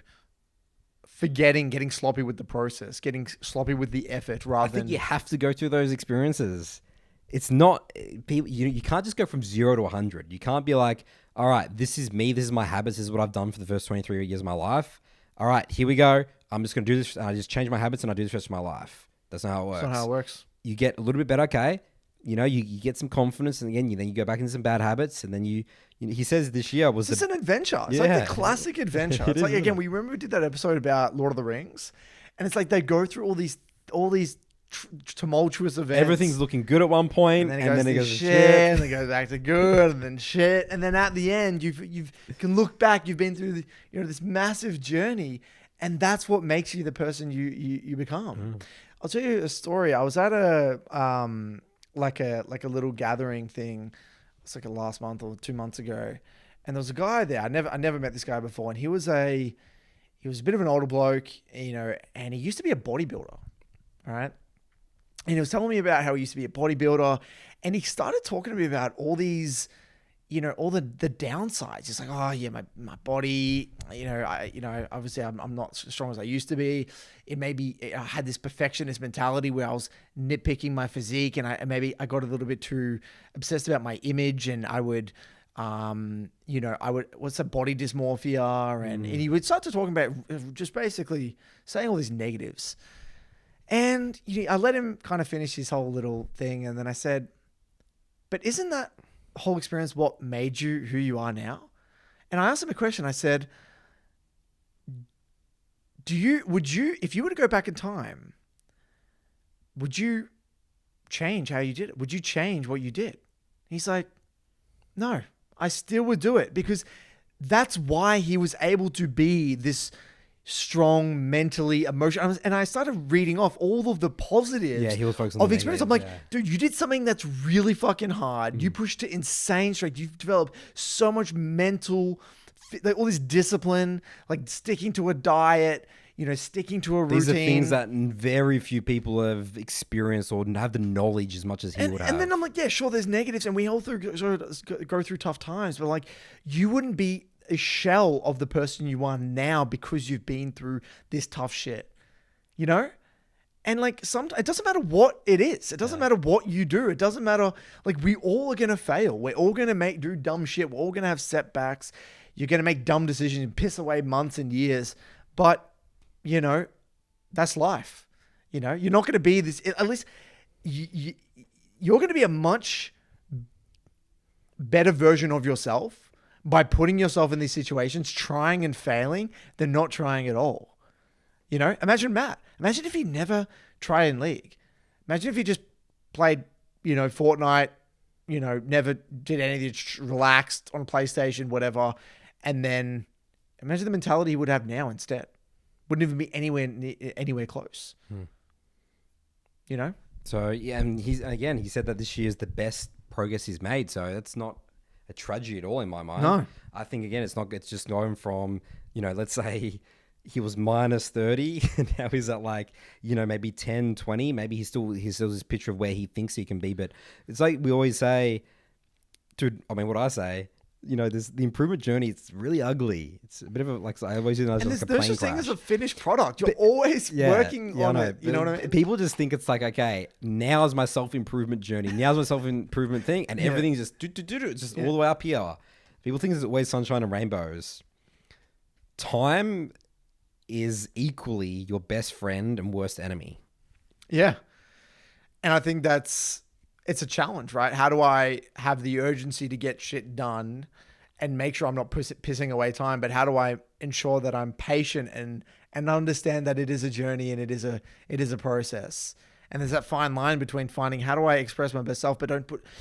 [SPEAKER 1] getting sloppy with the process, getting sloppy with the effort rather than...
[SPEAKER 2] I think you have to go through those experiences. It's not... people. You can't just go from 0 to 100. You can't be like, all right, this is me. This is my habits. This is what I've done for the first 23 years of my life. All right, here we go. I'm just going to do this. I just change my habits and I do this for the rest of my life. That's not how it works.
[SPEAKER 1] That's not how it works.
[SPEAKER 2] You get a little bit better, okay? You get some confidence, and again, then you go back into some bad habits, and then he says this year was...
[SPEAKER 1] It's an adventure. It's like the classic adventure. It's like, again, we remember we did that episode about Lord of the Rings, and it's like they go through all these all these tumultuous events.
[SPEAKER 2] Everything's looking good at one point,
[SPEAKER 1] and then it goes to shit, and then it goes back to good, and then shit, and then at the end, you can look back. You've been through this massive journey, and that's what makes you the person you become. I'll tell you a story. I was at a like a little gathering thing. It's like a last month or 2 months ago, and there was a guy there. I never met this guy before, and he was a bit of an older bloke, and he used to be a bodybuilder, all right. And he was telling me about how he used to be a bodybuilder, and he started talking to me about all these, all the downsides. He's like, oh yeah, my body, obviously I'm not as strong as I used to be. I had this perfectionist mentality where I was nitpicking my physique, and I got a little bit too obsessed about my image, and I would, what's a body dysmorphia, and he would start to talk about just basically saying all these negatives. And I let him kind of finish his whole little thing. And then I said, but isn't that whole experience what made you who you are now? And I asked him a question. I said, if you were to go back in time, would you change how you did it? Would you change what you did? He's like, no, I still would do it, because that's why he was able to be this strong, mentally, emotional. And I started reading off all of the positives
[SPEAKER 2] he was focused on
[SPEAKER 1] of
[SPEAKER 2] the
[SPEAKER 1] experience. I'm
[SPEAKER 2] negatives,
[SPEAKER 1] like, dude, you did something that's really fucking hard. You pushed to insane strength. You've developed so much mental, like all this discipline, like sticking to a diet, sticking to a routine.
[SPEAKER 2] These are things that very few people have experienced or have the knowledge as much as he would have.
[SPEAKER 1] And then I'm like, yeah, sure, there's negatives, and we all go through tough times, but like, you wouldn't be a shell of the person you are now because you've been through this tough shit, And like, it doesn't matter what it is. It doesn't matter what you do. It doesn't matter. Like, we all are going to fail. We're all going to do dumb shit. We're all going to have setbacks. You're going to make dumb decisions and piss away months and years. But, that's life. You're not going to be this, at least you're going to be a much better version of yourself by putting yourself in these situations, trying and failing, than not trying at all. Imagine Matt. Imagine if he never tried in League. Imagine if he just played, Fortnite, never did anything, relaxed on a PlayStation, whatever. And then imagine the mentality he would have now instead. Wouldn't even be anywhere close.
[SPEAKER 2] So, yeah, and he said that this year is the best progress he's made. So that's not a tragedy at all in my mind.
[SPEAKER 1] No.
[SPEAKER 2] I think, again, it's just going from, let's say he was minus 30 and now he's at like, maybe 10, 20. Maybe he still this picture of where he thinks he can be. But it's like we always say, what I say, there's the improvement journey. It's really ugly. It's a bit of I always do.
[SPEAKER 1] And
[SPEAKER 2] like a
[SPEAKER 1] there's
[SPEAKER 2] plane
[SPEAKER 1] just thing
[SPEAKER 2] crash.
[SPEAKER 1] as a finished product. You're always working on it. You know what I mean?
[SPEAKER 2] People just think it's like, okay, now's my self-improvement journey. Now's my self-improvement thing. And everything's just, it's just all the way up here. People think it's always sunshine and rainbows. Time is equally your best friend and worst enemy.
[SPEAKER 1] Yeah. And I think it's a challenge, right? How do I have the urgency to get shit done and make sure I'm not pissing away time? But how do I ensure that I'm patient and understand that it is a journey and it is a process? And there's that fine line between finding how do I express my best self, but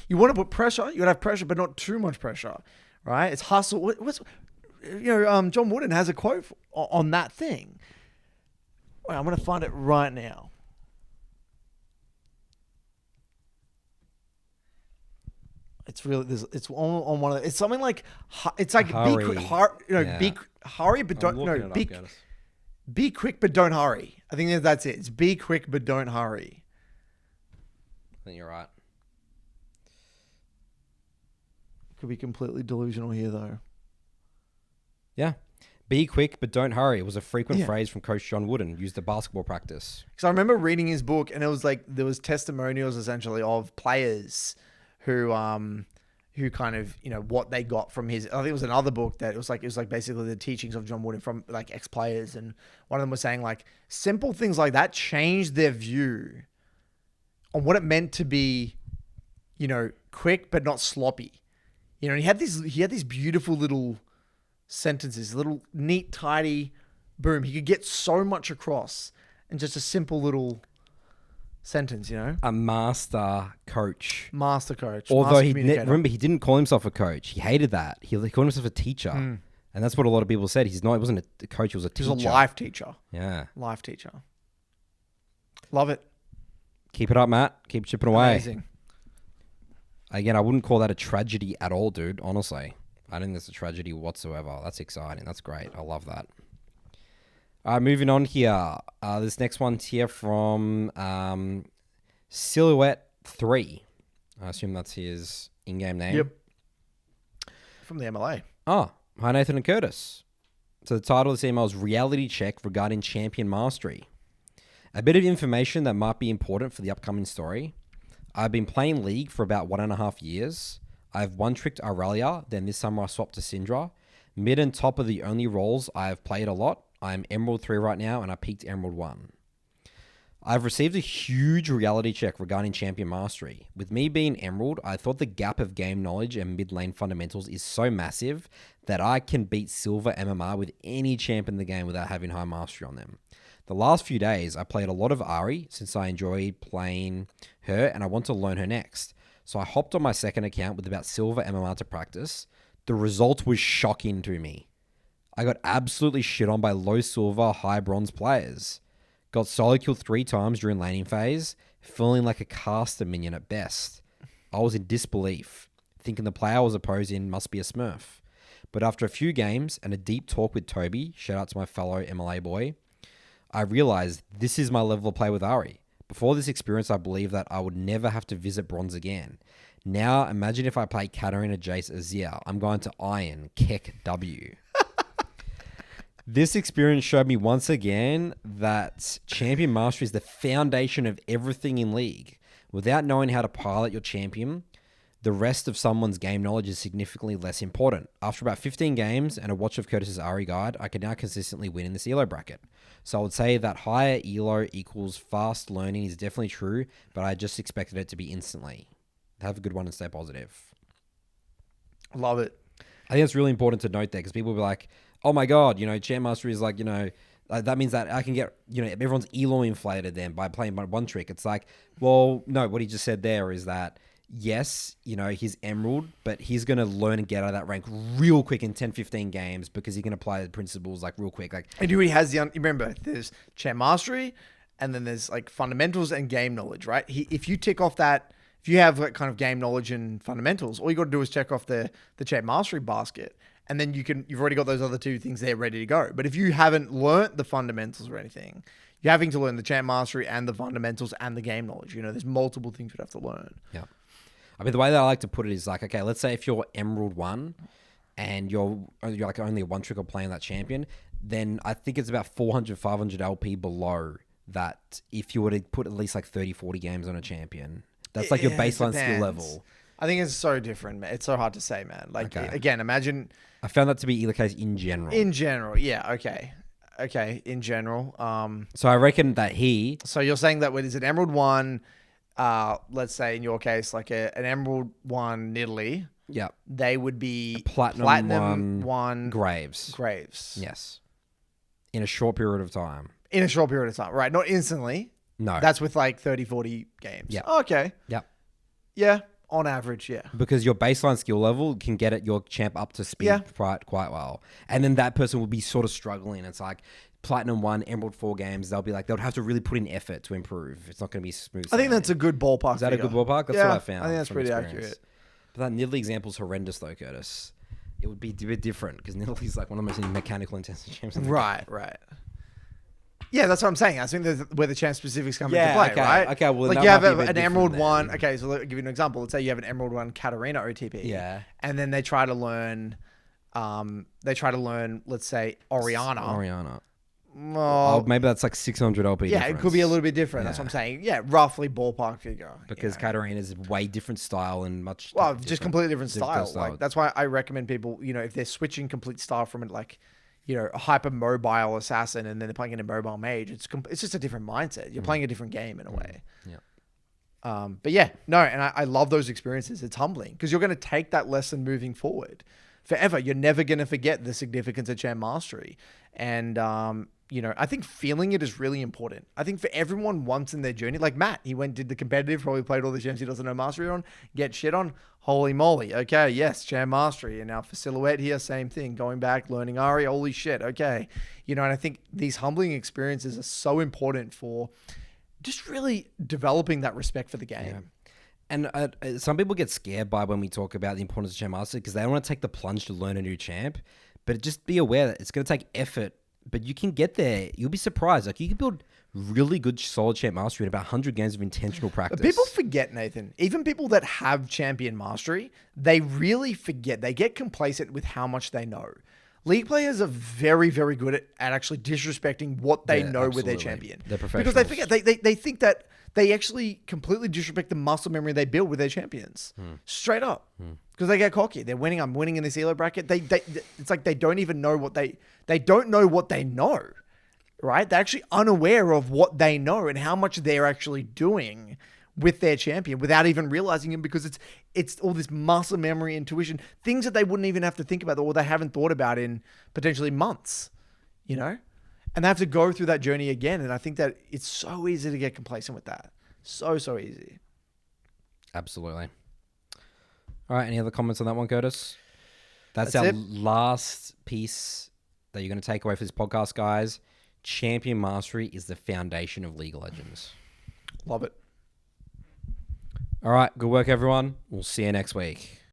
[SPEAKER 1] you want to put pressure, you got to have pressure, but not too much pressure, right? It's hustle. John Wooden has a quote on that thing. Wait, I'm going to find it right now. It's really it's on one of the, it's something like it's like
[SPEAKER 2] hurry.
[SPEAKER 1] Hurry but don't be quick but don't hurry. I think that's it. It's be quick but don't hurry.
[SPEAKER 2] I think you're right.
[SPEAKER 1] Could be completely delusional here though.
[SPEAKER 2] Yeah. Be quick but don't hurry. It was a frequent phrase from Coach John Wooden, used at basketball practice.
[SPEAKER 1] Because I remember reading his book and it was like there was testimonials essentially of players who kind of, what they got from his, I think it was another book that it was like basically the teachings of John Wooden from like ex-players. And one of them was saying like simple things like that changed their view on what it meant to be, quick, but not sloppy. And he had these beautiful little sentences, little neat, tidy, boom. He could get so much across in just a simple little sentence, you know?
[SPEAKER 2] A master coach.
[SPEAKER 1] Master coach.
[SPEAKER 2] Although
[SPEAKER 1] master
[SPEAKER 2] he
[SPEAKER 1] communicator.
[SPEAKER 2] remember he didn't call himself a coach. He hated that. He called himself a teacher, and that's what a lot of people said. He's not. He wasn't a coach. He was a
[SPEAKER 1] He
[SPEAKER 2] teacher.
[SPEAKER 1] was a life teacher.
[SPEAKER 2] Yeah.
[SPEAKER 1] Life teacher. Love it.
[SPEAKER 2] Keep it up, Matt. Keep chipping away.
[SPEAKER 1] Amazing.
[SPEAKER 2] Again, I wouldn't call that a tragedy at all, dude. Honestly, I don't think that's a tragedy whatsoever. That's exciting. That's great. I love that. All right, moving on here. This next one's here from Silhouette 3. I assume that's his in-game name.
[SPEAKER 1] Yep. From the MLA.
[SPEAKER 2] Oh, hi Nathan and Curtis. So the title of this email is Reality Check regarding Champion Mastery. A bit of information that might be important for the upcoming story. I've been playing League for about 1.5 years. I've one-tricked Aurelia, then this summer I swapped to Syndra. Mid and top are the only roles I have played a lot. I'm Emerald 3 right now and I peaked Emerald 1. I've received a huge reality check regarding Champion Mastery. With me being Emerald, I thought the gap of game knowledge and mid lane fundamentals is so massive that I can beat Silver MMR with any champ in the game without having high mastery on them. The last few days, I played a lot of Ari since I enjoyed playing her and I want to learn her next. So I hopped on my second account with about Silver MMR to practice. The result was shocking to me. I got absolutely shit on by low Silver, high Bronze players. Got solo killed 3 times during laning phase, feeling like a caster minion at best. I was in disbelief, thinking the player I was opposing must be a smurf. But after a few games and a deep talk with Toby, shout out to my fellow MLA boy, I realized this is my level of play with Ari. Before this experience, I believed that I would never have to visit Bronze again. Now, imagine if I play Katarina, Jace, Azir. I'm going to Iron, Keck, W. This experience showed me once again that Champion Mastery is the foundation of everything in League. Without knowing how to pilot your champion, the rest of someone's game knowledge is significantly less important. After about 15 games and a watch of Curtis's Ari guide, I can now consistently win in this ELO bracket. So I would say that higher ELO equals fast learning is definitely true, but I just expected it to be instantly. Have a good one and stay positive.
[SPEAKER 1] Love it.
[SPEAKER 2] I think it's really important to note that because people will be like, oh my God, Champ Mastery is like, that means that I can get, everyone's ELO inflated then by playing one trick. It's like, well, no, what he just said there is that, yes, he's Emerald, but he's going to learn and get out of that rank real quick in 10, 15 games because he's going to apply the principles like real quick.
[SPEAKER 1] And he has remember, there's Champ Mastery and then there's like fundamentals and game knowledge, right? If you tick off that, if you have like kind of game knowledge and fundamentals, all you got to do is check off the Champ Mastery basket. And then you've already got those other 2 things there ready to go. But if you haven't learnt the fundamentals or anything, you're having to learn the Champ Mastery and the fundamentals and the game knowledge. There's multiple things you'd have to learn.
[SPEAKER 2] Yeah. I mean, the way that I like to put it is like, okay, let's say if you're Emerald 1 and you're like only a one-trick playing that champion, then I think it's about 400, 500 LP below that if you were to put at least like 30, 40 games on a champion. That's like your baseline skill level.
[SPEAKER 1] I think it's so different, man. It's so hard to say, man. Like,
[SPEAKER 2] Okay.
[SPEAKER 1] Again, imagine...
[SPEAKER 2] I found that to be the case in general.
[SPEAKER 1] In general, yeah, okay. Okay, in general.
[SPEAKER 2] So I reckon that
[SPEAKER 1] So you're saying that when it's an Emerald 1, let's say in your case, like an Emerald 1 Nidalee,
[SPEAKER 2] yeah,
[SPEAKER 1] they would be
[SPEAKER 2] Platinum
[SPEAKER 1] 1
[SPEAKER 2] Graves. Yes. In a short period of time.
[SPEAKER 1] In a short period of time, right? Not instantly.
[SPEAKER 2] No.
[SPEAKER 1] That's with like 30, 40 games.
[SPEAKER 2] Yeah.
[SPEAKER 1] Oh, okay.
[SPEAKER 2] Yep.
[SPEAKER 1] Yeah, on average, yeah.
[SPEAKER 2] Because your baseline skill level can get your champ up to speed quite well. And then that person will be sort of struggling. It's like Platinum 1, Emerald 4 games, they'll have to really put in effort to improve. It's not going to be smooth.
[SPEAKER 1] I think that's a good ballpark.
[SPEAKER 2] Is that
[SPEAKER 1] figure.
[SPEAKER 2] a good ballpark? That's what I found.
[SPEAKER 1] I think that's pretty accurate.
[SPEAKER 2] But that Nidalee example's horrendous though, Curtis. It would be a bit different because Nidalee's like one of the most mechanical intensive champs in the game.
[SPEAKER 1] Right. Yeah, that's what I'm saying. I think that's where the champ specifics come into play,
[SPEAKER 2] okay.
[SPEAKER 1] right?
[SPEAKER 2] Okay, well,
[SPEAKER 1] like
[SPEAKER 2] that
[SPEAKER 1] you have
[SPEAKER 2] might be a bit
[SPEAKER 1] an Emerald
[SPEAKER 2] different
[SPEAKER 1] 1.
[SPEAKER 2] then.
[SPEAKER 1] Okay, so let me give you an example. Let's say you have an Emerald 1 Katarina OTP.
[SPEAKER 2] Yeah.
[SPEAKER 1] And then they try to learn, let's say, Oriana.
[SPEAKER 2] Oh, maybe that's like 600 LP
[SPEAKER 1] Yeah,
[SPEAKER 2] difference.
[SPEAKER 1] it could be a little bit different. That's what I'm saying. Yeah, roughly ballpark figure.
[SPEAKER 2] Because Katarina's a way different style and much...
[SPEAKER 1] Well, just completely different style.
[SPEAKER 2] style.
[SPEAKER 1] Like that's why I recommend people, if they're switching complete style from it, like, a hyper mobile assassin and then they're playing in a mobile mage, it's just a different mindset. You're playing a different game in a way.
[SPEAKER 2] Yeah.
[SPEAKER 1] But yeah, no, and I love those experiences. It's humbling because you're going to take that lesson moving forward forever. You're never going to forget the significance of Champ Mastery. And I think feeling it is really important. I think for everyone once in their journey, like Matt, he went, did the competitive, probably played all the gems he doesn't know mastery on, get shit on. Holy moly. Okay, yes, gem mastery. And now for Silhouette here, same thing. Going back, learning Ari, holy shit. Okay. And I think these humbling experiences are so important for just really developing that respect for the game.
[SPEAKER 2] Yeah. And some people get scared by when we talk about the importance of Gem Mastery because they don't want to take the plunge to learn a new champ. But just be aware that it's going to take effort, but you can get there. You'll be surprised. Like, you can build really good solid champ mastery in about 100 games of intentional practice.
[SPEAKER 1] But people forget, Nathan. Even people that have champion mastery, they really forget. They get complacent with how much they know. League players are very, very good at actually disrespecting what they know with their champion.
[SPEAKER 2] They're professionals.
[SPEAKER 1] Because they forget. They think that they actually completely disrespect the muscle memory they build with their champions. Straight up. Because they get cocky. They're winning. I'm winning in this elo bracket. It's like they don't even know what they don't know what they know. Right? They're actually unaware of what they know and how much they're actually doing with their champion without even realizing it, because it's all this muscle memory, intuition, things that they wouldn't even have to think about or they haven't thought about in potentially months, and they have to go through that journey again. And I think that it's so easy to get complacent with that. So easy.
[SPEAKER 2] Absolutely. All right. Any other comments on that one, Curtis? That's our
[SPEAKER 1] it.
[SPEAKER 2] last piece that you're going to take away for this podcast, guys. Champion mastery is the foundation of League of Legends.
[SPEAKER 1] Love it.
[SPEAKER 2] All right. Good work, everyone. We'll see you next week.